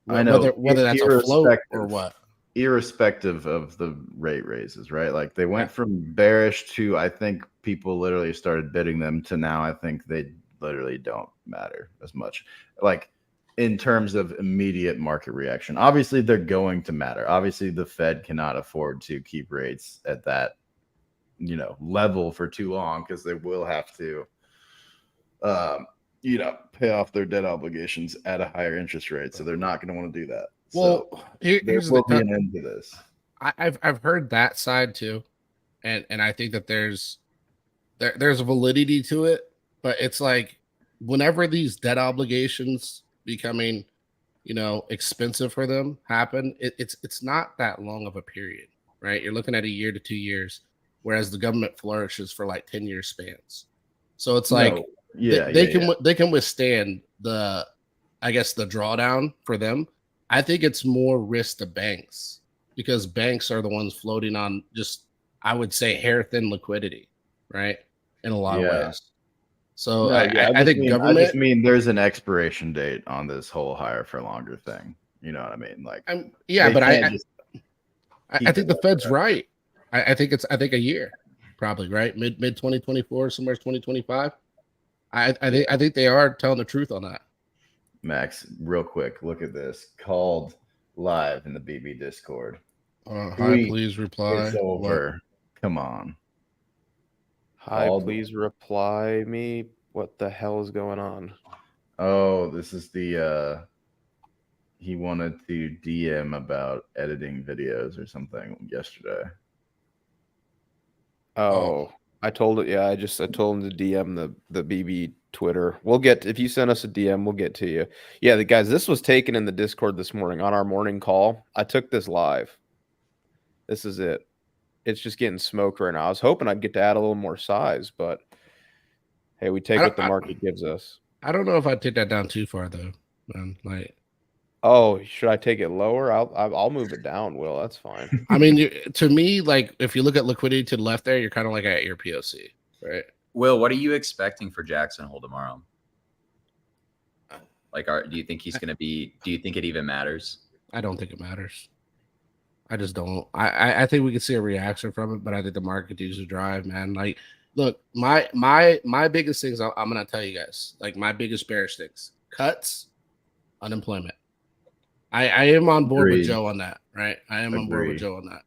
I know, Whether that's a float or what. irrespective of the rate raises, right? Like they went Yeah. from bearish to, I think people literally started bidding them, to now I think they literally don't matter as much. Like in terms of immediate market reaction, obviously they're going to matter. Obviously the Fed cannot afford to keep rates at that, level for too long, because they will have to, pay off their debt obligations at a higher interest rate. So they're not going to want to do that. Well, So here, there here's will the be an end to this. I've heard that side too, and I think that there's a validity to it, but it's like whenever these debt obligations becoming expensive for them happen, it's not that long of a period, right? You're looking at a year to 2 years, whereas the government flourishes for like 10-year spans. So it's like they can withstand the, I guess, the drawdown for them. I think it's more risk to banks because banks are the ones floating on just, I would say, hair thin liquidity, right? In a lot of ways. So No, yeah, I think government. I just mean there's an expiration date on this whole higher for longer thing. You know what I mean? Like, yeah, but I keep think it the Fed's right. I think a year, probably, right? Mid 2024, somewhere 2025. I think they are telling the truth on that. Max, real quick, look at this. Called live in the BB Discord. Hi, please reply. It's over. What? Come on. Hi, please reply me. What the hell is going on? Oh, this is the he wanted to DM about editing videos or something yesterday. Oh, I told it. Yeah, I told him to DM the BB Twitter. We'll get, if you send us a DM, we'll get to you. Yeah, the guys, this was taken in the Discord this morning on our morning call. I took this live. This is it. It's just getting smoked right now. I was hoping I'd get to add a little more size, but hey, we take what the market gives us. I don't know if I'd take that down too far though, man. Like, oh, should I take it lower? I'll move it down, Will. That's fine. I mean, to me, like if you look at liquidity to the left there, you're kind of like at your POC, right? Will, what are you expecting for Jackson Hole tomorrow? Like, do you think he's going to be? Do you think it even matters? I don't think it matters. I just don't. I think we can see a reaction from it, but I think the market continues to drive, man. Like, look, my biggest things I'm gonna tell you guys, like my biggest bearish things: cuts, unemployment. I am on board with Joe on that, right? I am on board with Joe on that.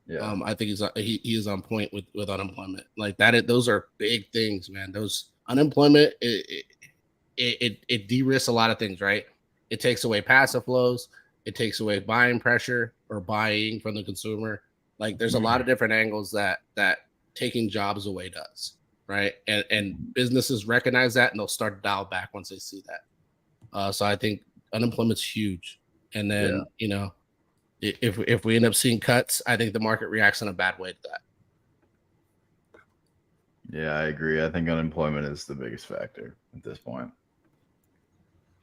Yeah. I think he is on point with unemployment. Like that, those are big things, man. Those unemployment it de-risks a lot of things, right? It takes away passive flows. It takes away buying pressure or buying from the consumer. Like there's a lot of different angles that taking jobs away does, right? And businesses recognize that and they'll start to dial back once they see that. So I think unemployment's huge. And then, if we end up seeing cuts, I think the market reacts in a bad way to that. Yeah, I agree. I think unemployment is the biggest factor at this point.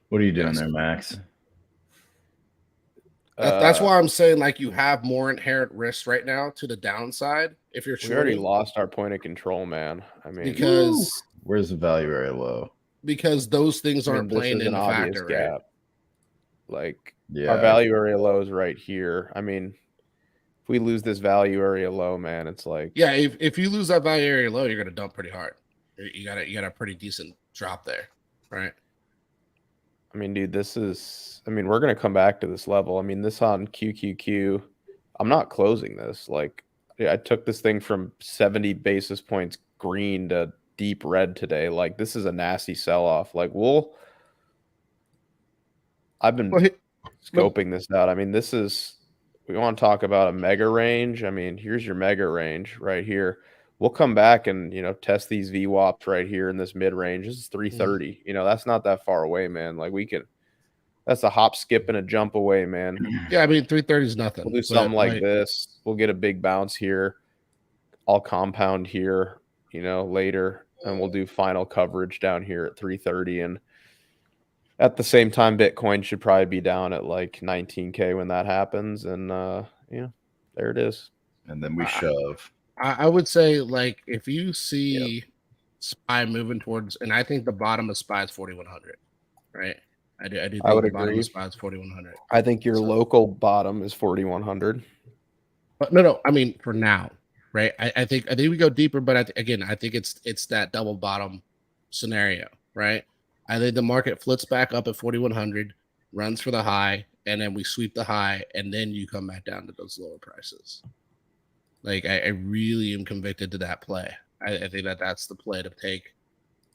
What are you doing there, Max? That's why I'm saying like you have more inherent risks right now to the downside. If you're we already lost our point of control, man. I mean, because where's the value area low? Because those things aren't playing in the factor, gap. Right? Like our value area low is right here. I mean, if we lose this value area low, man, it's like if you lose that value area low, you're gonna dump pretty hard. You got a pretty decent drop there, right? I mean, dude, we're going to come back to this level. I mean, this on QQQ, I'm not closing this. Like, I took this thing from 70 basis points green to deep red today. Like, this is a nasty sell-off. Like, I've been scoping this out. I mean, we want to talk about a mega range. I mean, here's your mega range right here. We'll come back and, test these VWAPs right here in this mid range. This is 330. That's not that far away, man. Like that's a hop, skip, and a jump away, man. Yeah, I mean, 330 is nothing. We'll do something like this. We'll get a big bounce here. I'll compound here, later. And we'll do final coverage down here at 330. And at the same time, Bitcoin should probably be down at like 19K when that happens. And, there it is. And then we shove. I would say, like, if you see SPY moving towards, and I think the bottom of SPY is 4,100, right? I do think I would the bottom agree. of SPY is 4,100. I think your local bottom is 4,100. But no, I mean for now, right? I think we go deeper, but I think it's that double bottom scenario, right? I think the market flips back up at 4,100, runs for the high, and then we sweep the high, and then you come back down to those lower prices. Like I really am convicted to that play. I think that's the play to take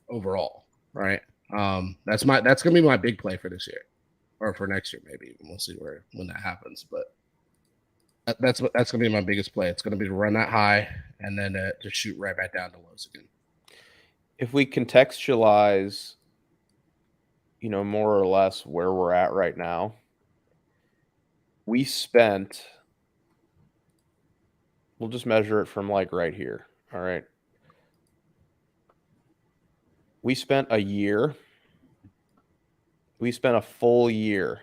overall, right? That's gonna be my big play for this year, or for next year maybe. We'll see when that happens, but that's gonna be my biggest play. It's gonna be to run that high and then to shoot right back down to lows again. If we contextualize, more or less where we're at right now, we spent, we'll just measure it from like right here. All right. We spent a full year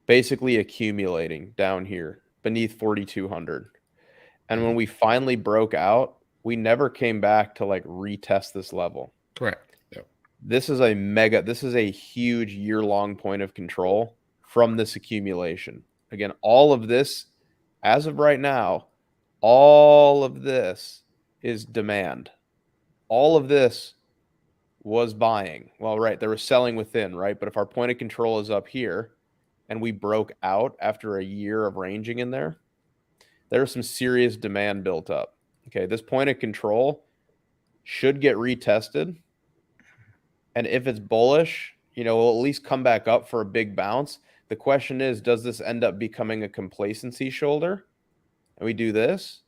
basically accumulating down here beneath 4,200. And when we finally broke out, we never came back to like retest this level. Correct. Yep. This is a huge year-long point of control from this accumulation. Again, all of this, as of right now, all of this is demand. All of this was buying. Well, right, there was selling within, right? But if our point of control is up here and we broke out after a year of ranging in there, there was some serious demand built up. Okay, this point of control should get retested. And if it's bullish, we'll at least come back up for a big bounce. The question is, does this end up becoming a complacency shoulder? And we do this?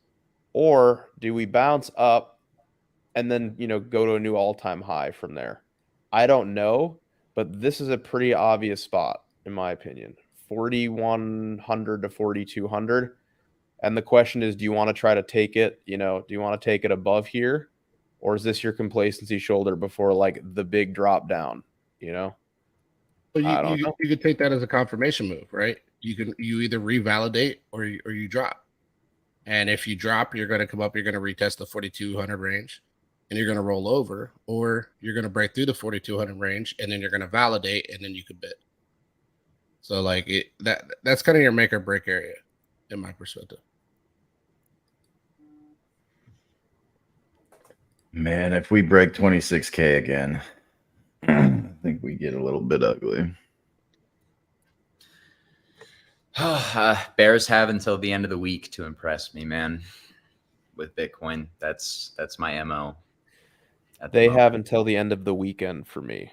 Or do we bounce up and then, go to a new all-time high from there? I don't know, but this is a pretty obvious spot, in my opinion. 4,100 to 4,200. And the question is, do you want to try to take it, do you want to take it above here? Or is this your complacency shoulder before like the big drop down, So I don't know. You could take that as a confirmation move, right? You either revalidate or you drop. And if you drop, you're going to come up, you're going to retest the 4,200 range and you're going to roll over, or you're going to break through the 4,200 range and then you're going to validate and then you could bid. So like that's kind of your make or break area in my perspective. Man, if we break 26K again, I think we get a little bit ugly. Bears have until the end of the week to impress me, man. With Bitcoin, that's my MO. They have until the end of the weekend for me.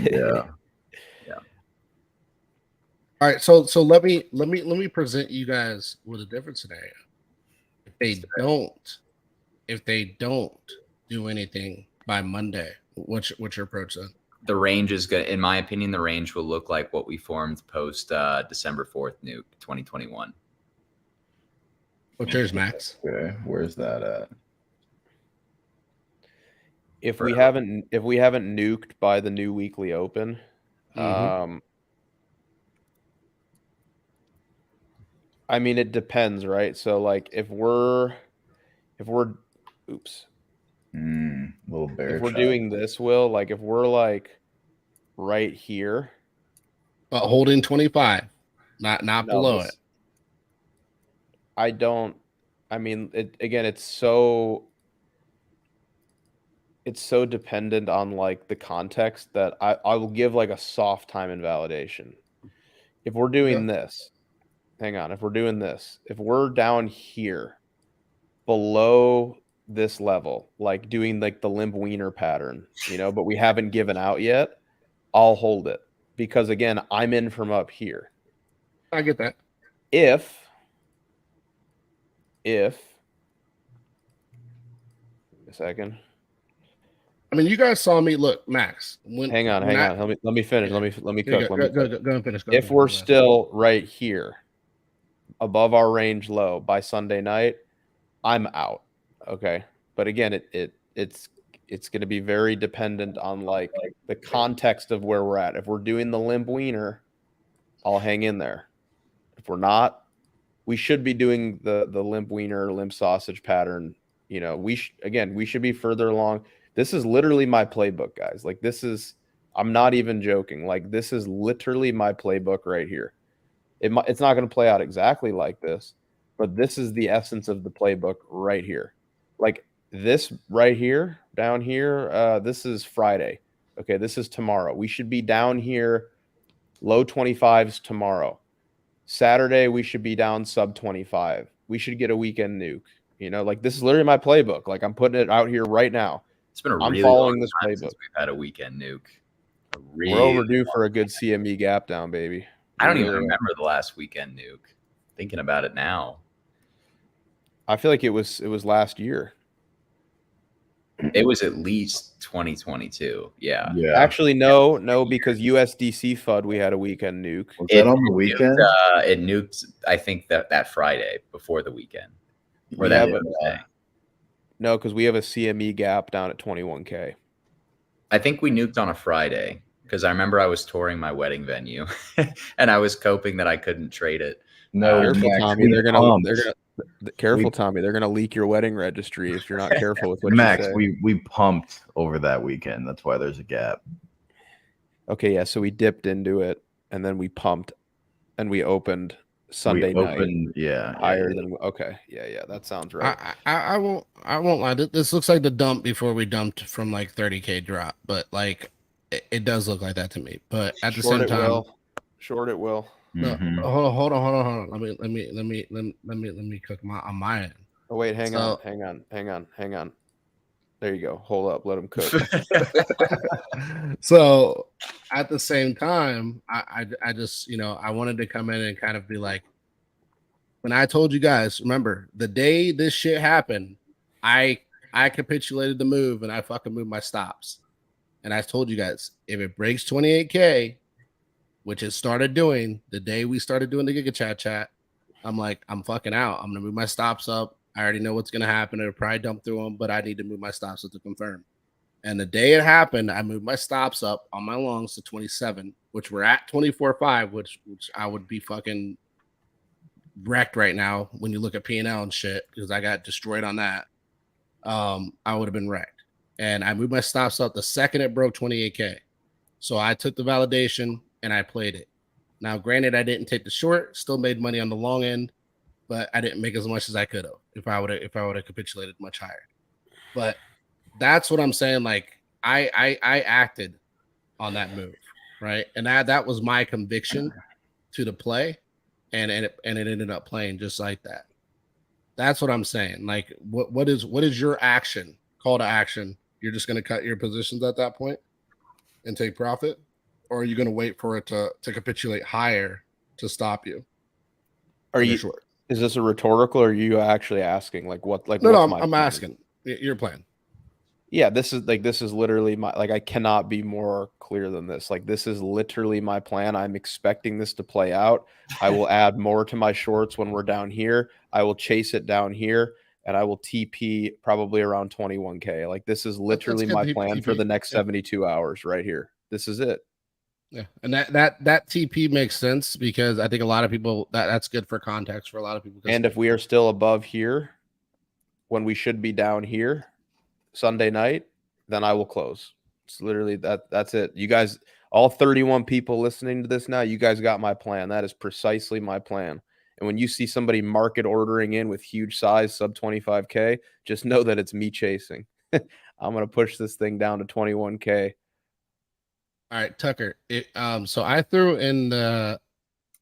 Yeah. All right, so let me present you guys with a different scenario. If they don't do anything by Monday, what's your approach then? The range is good. In my opinion, the range will look like what we formed post December 4th nuke 2021. What's yours, Max? Okay, where's that at? If we haven't nuked by the new weekly open, I mean, it depends, right? So like if we're Little bear. If we're doing this, like if we're like right here, but holding 25, not below it. I mean, it's so dependent on like the context that I will give like a soft time invalidation. If we're doing this, hang on, if we're doing this, if we're down here below this level, like doing like the limp wiener pattern, but we haven't given out yet, I'll hold it because again, I'm in from up here. I get that. If a second. I mean, you guys saw me look, Max. Hang on. Let me finish. Let me cook. Go and finish. If we're still right here above our range low by Sunday night, I'm out. Okay. But again, it's going to be very dependent on like the context of where we're at. If we're doing the limp wiener, I'll hang in there. If we're not, we should be doing the limp wiener, limp sausage pattern, You know, we should be further along. This is literally my playbook, guys. Like I'm not even joking. Like this is literally my playbook right here. It's not going to play out exactly like this, but this is the essence of the playbook right here. Like this right here, down here, this is Friday. Okay, this is tomorrow. We should be down here low 25s tomorrow. Saturday, we should be down sub 25. We should get a weekend nuke. You know, like this is literally my playbook. Like I'm putting it out here right now. It's been a I'm really following long this time playbook. since we've had a weekend nuke. We're overdue for a good CME gap down, baby. I don't even remember the last weekend nuke. Thinking about it now, I feel like it was last year. it was at least 2022. Yeah. Actually, no, because USDC FUD we had a weekend nuke. Was that on the weekend? It nuked. I think that Friday before the weekend. Or Yeah, that but day. No, because we have a CME gap down at 21K. I think we nuked on a Friday because I remember I was touring my wedding venue and I was coping that I couldn't trade it. No, Careful, Max, Tommy. They're gonna We- Tommy. They're gonna leak your wedding registry if you're not careful with what Max, you say. we pumped over that weekend. That's why there's a gap. Okay, yeah. So we dipped into it and then we pumped and we opened Sunday night higher than okay. Yeah. That sounds right. I won't lie. This looks like the dump before we dumped from like 30K drop, but like it does look like that to me. But at the same time, short it will. No, hold on. Let me cook on my end. Oh wait, hang on. There you go. Hold up, let him cook. So at the same time, I just I wanted to come in and kind of be like, when I told you guys, remember the day this shit happened, I capitulated the move and I fucking moved my stops. And I told you guys, if it breaks 28K, which it started doing the day we started doing the Giga Chat, I'm like, I'm fucking out. I'm gonna move my stops up. I already know what's gonna happen. It'll probably dump through them, but I need to move my stops up to confirm. And the day it happened, I moved my stops up on my longs to 27, which we're at 24.5, which I would be fucking wrecked right now when you look at P&L and shit, because I got destroyed on that. I would have been wrecked. And I moved my stops up the second it broke 28K. So I took the validation and I played it. Now, granted, I didn't take the short, still made money on the long end, but I didn't make as much as I could have if I would have capitulated much higher. But that's what I'm saying. Like I acted on that move, right? And that was my conviction to the play, and it ended up playing just like that. That's what I'm saying. Like, what is your action? Call to action. You're just gonna cut your positions at that point and take profit, or are you gonna wait for it to capitulate higher to stop you? Are you short? Is this a rhetorical, or are you actually asking? Like what? Like no, I'm asking. Your plan. Yeah, this is literally my, like, I cannot be more clear than this. Like, this is literally my plan. I'm expecting this to play out. I will add more to my shorts when we're down here. I will chase it down here, and I will TP probably around 21K. Like, this is literally my plan for the next 72 hours right here. This is it. Yeah, and that TP makes sense because I think a lot of people that's good for context for a lot of people. And if we are still above here when we should be down here Sunday night, then I will close. It's literally that's it. You guys, all 31 people listening to this now, you guys got my plan. That is precisely my plan. And when you see somebody market ordering in with huge size sub 25K, just know that it's me chasing. I'm going to push this thing down to 21K. All right, Tucker. So I threw in the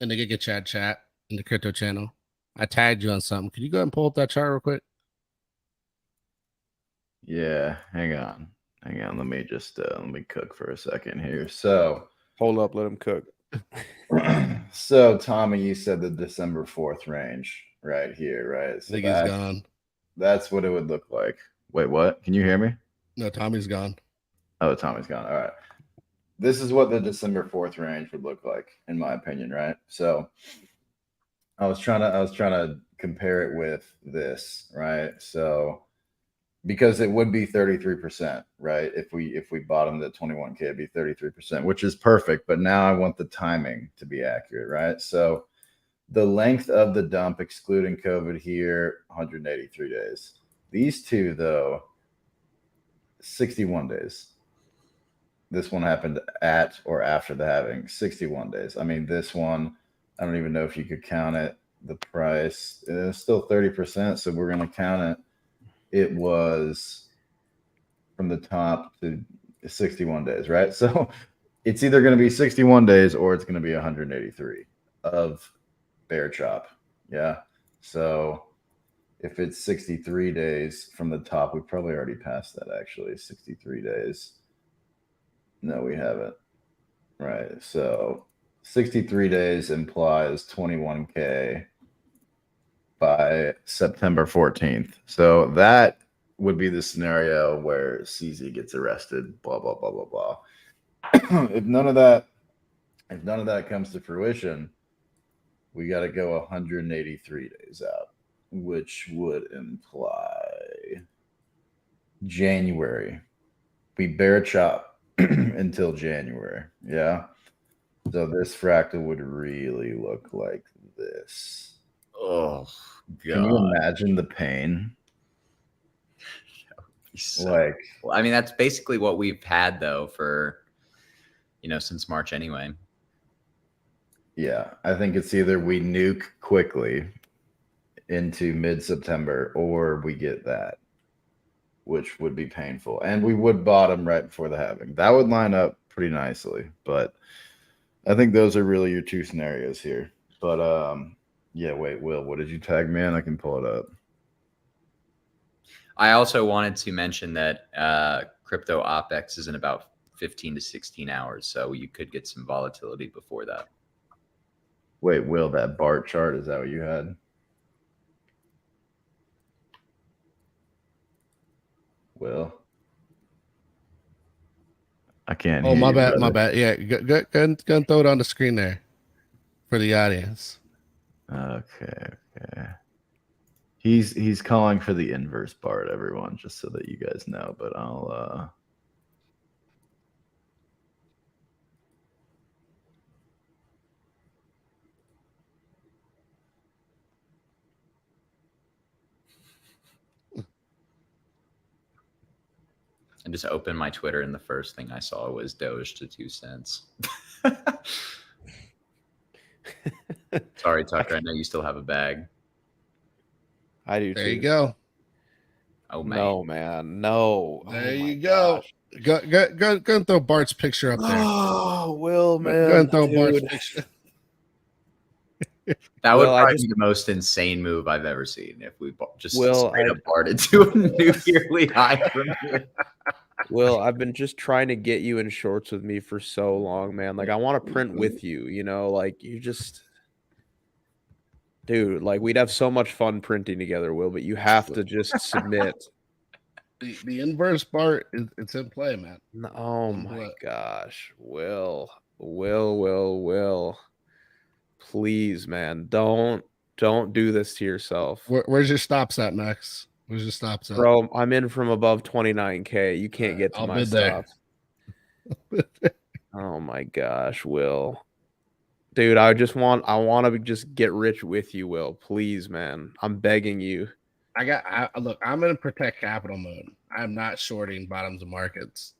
Giga chat in the crypto channel. I tagged you on something. Could you go ahead and pull up that chart real quick? Yeah, hang on. Let me just let me cook for a second here. So hold up, let him cook. So Tommy, you said the December 4th range right here, right? So I think he's gone. That's what it would look like. Wait, what? Can you hear me? No, Tommy's gone. Oh, Tommy's gone. All right. This is what the December 4th range would look like, in my opinion, right? So I was trying to compare it with this, right? So because it would be 33%, right? If we bottomed at 21K, it'd be 33%, which is perfect. But now I want the timing to be accurate, right? So the length of the dump, excluding COVID here, 183 days. These two, though, 61 days. This one happened at or after the halving, 61 days. I mean, this one, I don't even know if you could count it. The price is still 30%, so we're going to count it. It was from the top to 61 days, right? So it's either going to be 61 days or it's going to be 183 of bear chop. Yeah. So if it's 63 days from the top, we probably already passed that actually. 63 days. No, we haven't. Right. So 63 days implies 21K by September 14th. So that would be the scenario where CZ gets arrested, blah, blah, blah, blah, blah. if none of that comes to fruition, we got to go 183 days out, which would imply January. We bear chop until January. Yeah. So this fractal would really look like this. Oh, God. Can you imagine the pain? So, Like, well, I mean, that's basically what we've had though for, since March anyway. yeah, I think it's either we nuke quickly into mid-September or we get that, which would be painful. And we would bottom right before the halving. That would line up pretty nicely. But I think those are really your two scenarios here. But yeah, wait, Will, what did you tag me in? I can pull it up. I also wanted to mention that crypto OPEX is in about 15 to 16 hours. So you could get some volatility before that. Wait, Will, that bar chart, is that what you had? Will? I can't hear Oh, my you, bad. brother. My bad. Yeah. Go and throw it on the screen there for the audience. Okay. He's calling for the inverse part, everyone, just so that you guys know. But I'll I just opened my Twitter and the first thing I saw was Doge to 2 cents. Sorry, Tucker. I know you still have a bag. I do There too. you go. Oh, man. No, man. No. There Oh my you go. gosh. Go and throw Bart's picture up there. Oh, Will, man. Go and throw Bart's dude. picture. That would Well, I probably just- be the most insane move I've ever seen if we just Well, straight up barred to a new yearly high from here. Will, I've been just trying to get you in shorts with me for so long, man. Like, I want to print with you, like you just, dude, like we'd have so much fun printing together, Will, but you have to just submit. The inverse Bart, it's in play, man. Oh my gosh, Will. Please, man, don't do this to yourself. Where's your stops at, Max? Where's your stops at? Bro, I'm in from above 29K. You can't get to I'll my bid there. stops. Oh my gosh, Will. Dude, I want to just get rich with you, Will. Please, man. I'm begging you. Look, I'm in protect capital mode. I'm not shorting bottoms of markets.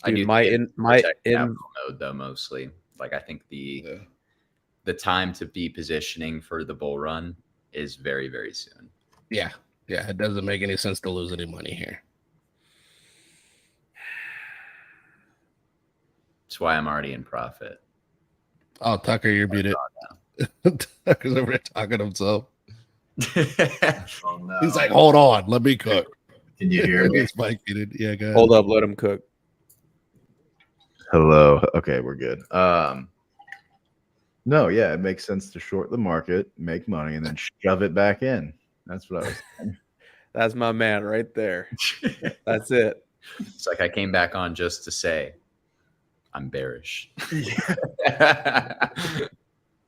Dude, do my think in it's my protect in capital mode though, mostly. Like I think the time to be positioning for the bull run is very, very soon. Yeah. It doesn't make any sense to lose any money here. That's why I'm already in profit. Oh, Tucker, you're muted. Tucker's over there talking to himself. oh no. He's like, hold on, let me cook. Can you hear me? He's Mike muted. Yeah, go ahead. hold up, let him cook. Hello. Okay, we're good. No, yeah, it makes sense to short the market, make money, and then shove it back in. That's what I was saying. That's my man right there. That's it. It's like I came back on just to say I'm bearish.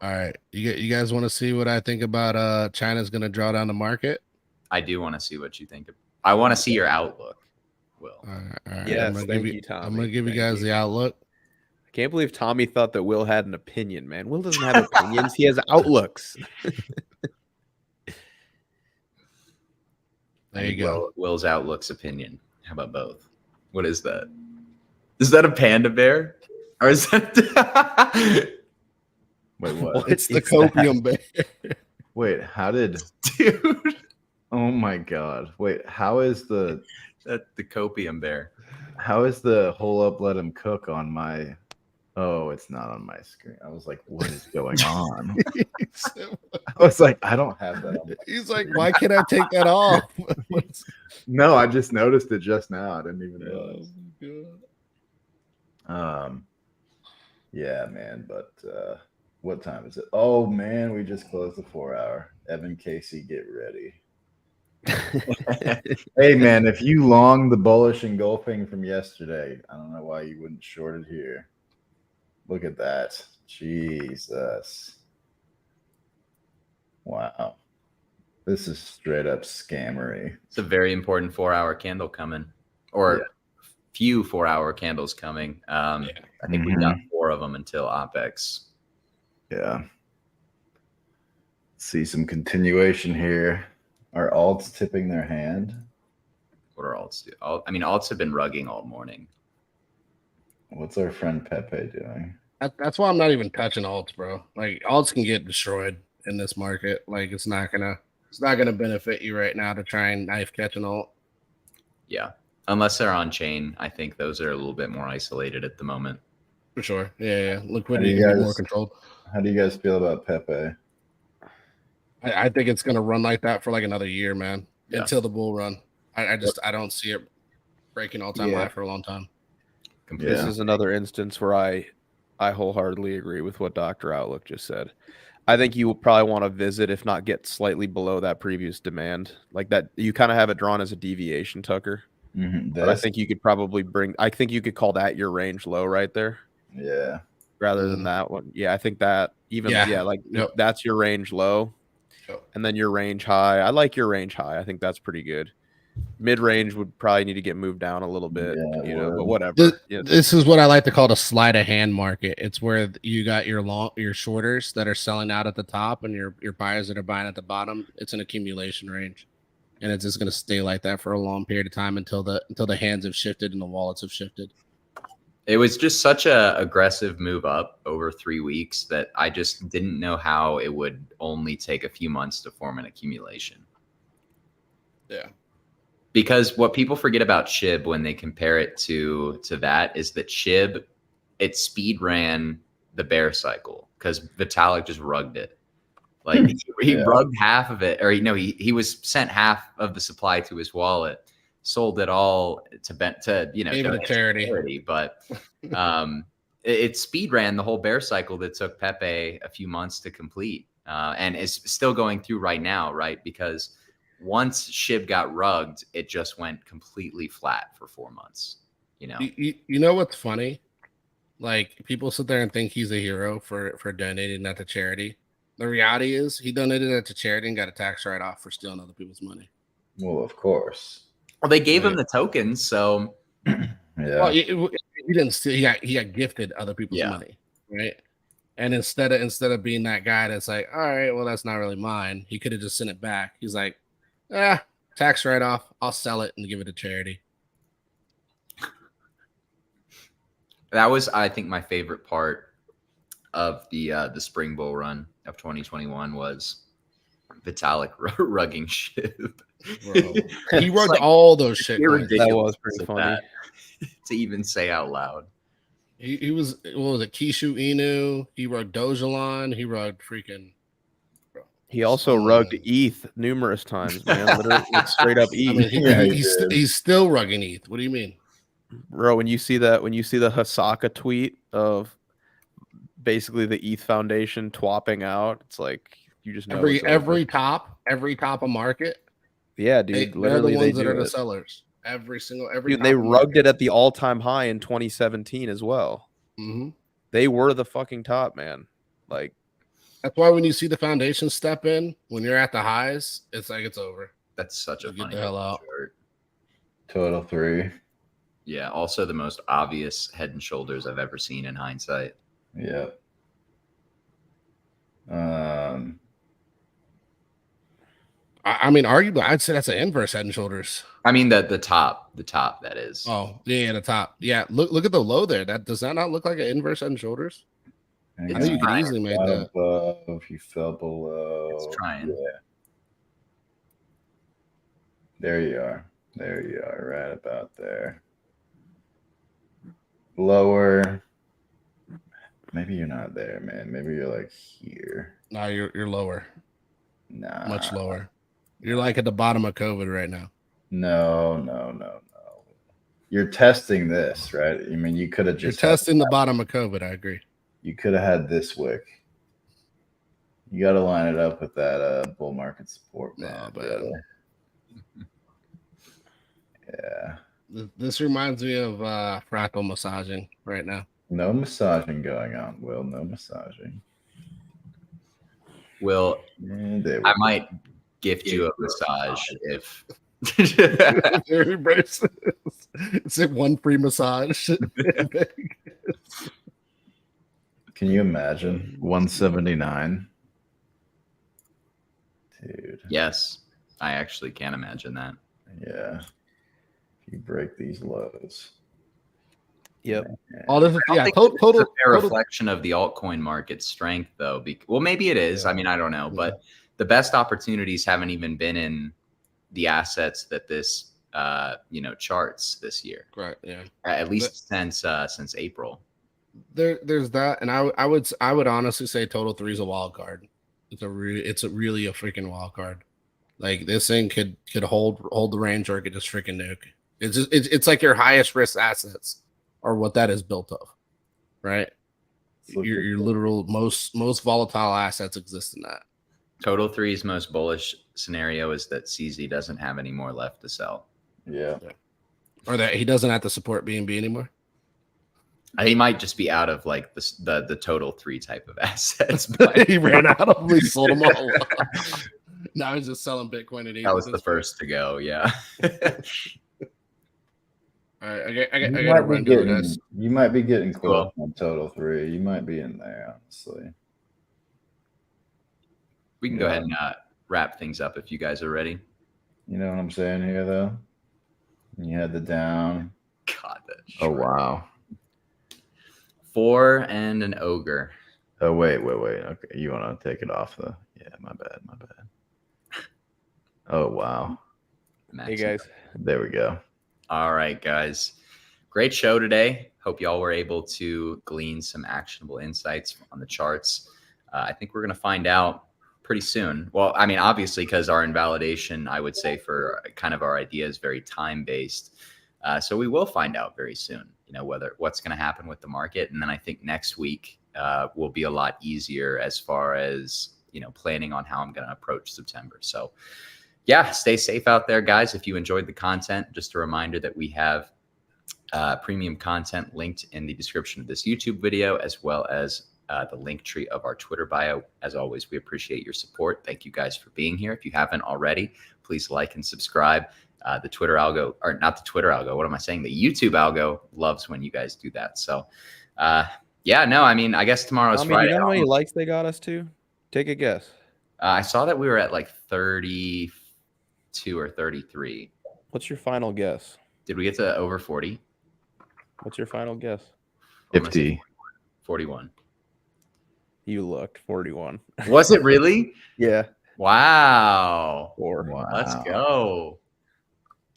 All right. You guys want to see what I think about China's going to draw down the market? I do want to see what you think. I want to see your outlook, Will. All right. Yes, I'm thank you, Tommy. I'm going to give you Thank guys the outlook. I can't believe Tommy thought that Will had an opinion, man. Will doesn't have opinions. He has outlooks. There you go. Will's Outlook's opinion. How about both? What is that? Is that a panda bear? Or is that Wait, what? It's the is that? copium bear. Wait, how did? dude? Oh my god! Wait, how is the That the copium bear. hole up? Let him cook on my? Oh, it's not on my screen. I was like, what is going on? I was like, I don't have that on my He's like, screen. why can't I take that off? No, I just noticed it just now. I didn't even Oh realize. my God. Yeah, man. But what time is it? Oh man, we just closed the 4 hour. Evan Casey, get ready. Hey man, if you long the bullish engulfing from yesterday, I don't know why you wouldn't short it here. Look at that. Jesus. Wow. This is straight up scammery. It's a very important 4-hour candle coming, or few 4-hour candles coming. I think we got 4 of them until OPEX. Yeah. See some continuation here. Are alts tipping their hand? What are alts do? Alts have been rugging all morning. What's our friend Pepe doing? That's why I'm not even touching alts, bro. Like alts can get destroyed in this market. Like it's not gonna benefit you right now to try and knife catch an alt. Yeah, unless they're on chain, I think those are a little bit more isolated at the moment. For sure. Yeah. Liquidity can be more controlled. How do you guys feel about Pepe? I think it's gonna run like that for like another year, man. Yeah. Until the bull run. I don't see it breaking all-time high for a long time. Completely. This is another instance where I wholeheartedly agree with what Dr. Outlook just said. I think you will probably want to visit, if not get slightly below that previous demand. Like that, you kind of have it drawn as a deviation, Tucker. But I think you could probably I think you could call that your range low right there. Yeah. Rather than that one. Yeah, I think that that's your range low. Yep. And then your range high. I like your range high. I think that's pretty good. Mid range would probably need to get moved down a little bit, but whatever. This is what I like to call the sleight of hand market. It's where you got your shorters that are selling out at the top and your buyers that are buying at the bottom. It's an accumulation range, and it's just going to stay like that for a long period of time until the hands have shifted and the wallets have shifted. It was just such a aggressive move up over 3 weeks that I just didn't know how it would only take a few months to form an accumulation. Yeah. Because what people forget about SHIB when they compare it to that is that SHIB, it speed ran the bear cycle because Vitalik just rugged it. Like he rugged half of it, or he was sent half of the supply to his wallet, sold it all to gave it to charity. But it speed ran the whole bear cycle that took Pepe a few months to complete, and is still going through right now, right? Because once SHIB got rugged, it just went completely flat for 4 months. You know what's funny? Like people sit there and think he's a hero for donating that to charity. The reality is he donated it to charity and got a tax write-off for stealing other people's money. Well, of course. Well, they gave him the tokens, so yeah. Well, he didn't steal. He got gifted other people's money, right? And instead of being that guy that's like, all right, well, that's not really mine. He could have just sent it back. He's like, tax write-off. I'll sell it and give it to charity. That was, I think, my favorite part of the spring bull run of 2021 was Vitalik rugging SHIB. Bro, he rugged all those shit. That was pretty funny to even say out loud. He was, what was it, Kishu Inu? He rugged Dojalon. He rugged freaking. Bro. He also rugged ETH numerous times, man. Literally, like straight up ETH. I mean, he's still rugging ETH. What do you mean, bro? When you see the Hasaka tweet of basically the ETH Foundation twapping out, it's like you just know every top of market. Yeah, dude. They're the ones that are the sellers. Every dude, they rugged it at the all-time high in 2017 as well. Mm-hmm. They were the fucking top, man. Like that's why when you see the foundation step in, when you're at the highs, it's like it's over. That's such a funny get the hell out. Chart. Total 3. Yeah, also the most obvious head and shoulders I've ever seen in hindsight. Yeah. I mean, arguably, I'd say that's an inverse head and shoulders. I mean the top that is. Oh, yeah, the top. Yeah, look at the low there. Does that not look like an inverse head and shoulders? Hang I think you on. could easily make that. Above, you fell below. It's trying. Yeah. There you are. There you are, right about there. Lower. Maybe you're not there, man. Maybe you're like here. No, you're lower, Nah. much lower. You're like at the bottom of COVID right now. No. You're testing this, right? I mean, you could have You're just testing the bottom of COVID. I agree. You could have had this wick. You got to line it up with that bull market support, man. Oh, man. Yeah. This reminds me of fractal massaging right now. No massaging going on, Will. No massaging. Will, And there we I go. might gift you a massage if Very braces. It's like one free massage. Can you imagine 179? Dude. Yes, I actually can imagine that. Yeah. If you break these lows. Yep. All this, I don't yeah, think total, it's a fair reflection of the altcoin market strength, though. Well, maybe it is. Yeah. I mean, I don't know, Yeah. but the best opportunities haven't even been in the assets that this, charts this year. Right. Yeah. At least since April. There's that, and I would honestly say Total 3 is a wild card. It's really a freaking wild card. Like this thing could hold the range, or it could just freaking nuke. It's like your highest risk assets are what that is built of, right? Your literal most volatile assets exist in that. Total 3's most bullish scenario is that CZ doesn't have any more left to sell. Yeah. Or that he doesn't have to support BNB anymore. He might just be out of like the Total 3 type of assets. But He ran out of them. He sold them all. Now he's just selling Bitcoin at 80. that was the first to go. Yeah. All right, I gotta run to this. You might be getting Cool. close on Total 3. You might be in there, honestly. We can go ahead and wrap things up if you guys are ready. You know what I'm saying here, though? You had the down. God, that Oh, wow. 4 and an ogre. Oh, wait. Okay, you want to take it off, though? Yeah, my bad. Oh, wow. Hey, guys. There we go. All right, guys. Great show today. Hope y'all were able to glean some actionable insights on the charts. I think we're going to find out pretty soon. Well, I mean, obviously, because our invalidation, I would say, for kind of our idea is very time-based. So we will find out very soon, what's going to happen with the market. And then I think next week will be a lot easier as far as, planning on how I'm going to approach September. So yeah, stay safe out there, guys. If you enjoyed the content, just a reminder that we have premium content linked in the description of this YouTube video, as well as the link tree of our Twitter bio. As always, we appreciate your support. Thank you guys for being here. If you haven't already, please like and subscribe. The Twitter algo, or not the Twitter algo, what am I saying? The YouTube algo loves when you guys do that. So I guess tomorrow's Friday. You know how many likes they got us to? Take a guess. I saw that we were at like 32 or 33. What's your final guess? Did we get to over 40? What's your final guess? 50. 41. You looked 41. Was it really? Yeah. Wow. 4. Wow. Let's go.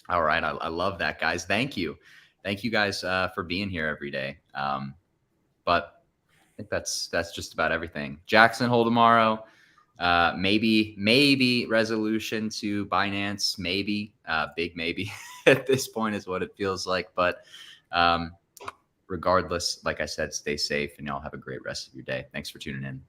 All right. I love that, guys. Thank you. Thank you guys for being here every day. But I think that's just about everything. Jackson hole tomorrow. Maybe resolution to Binance. Maybe big maybe at this point is what it feels like. But regardless, like I said, stay safe and y'all have a great rest of your day. Thanks for tuning in.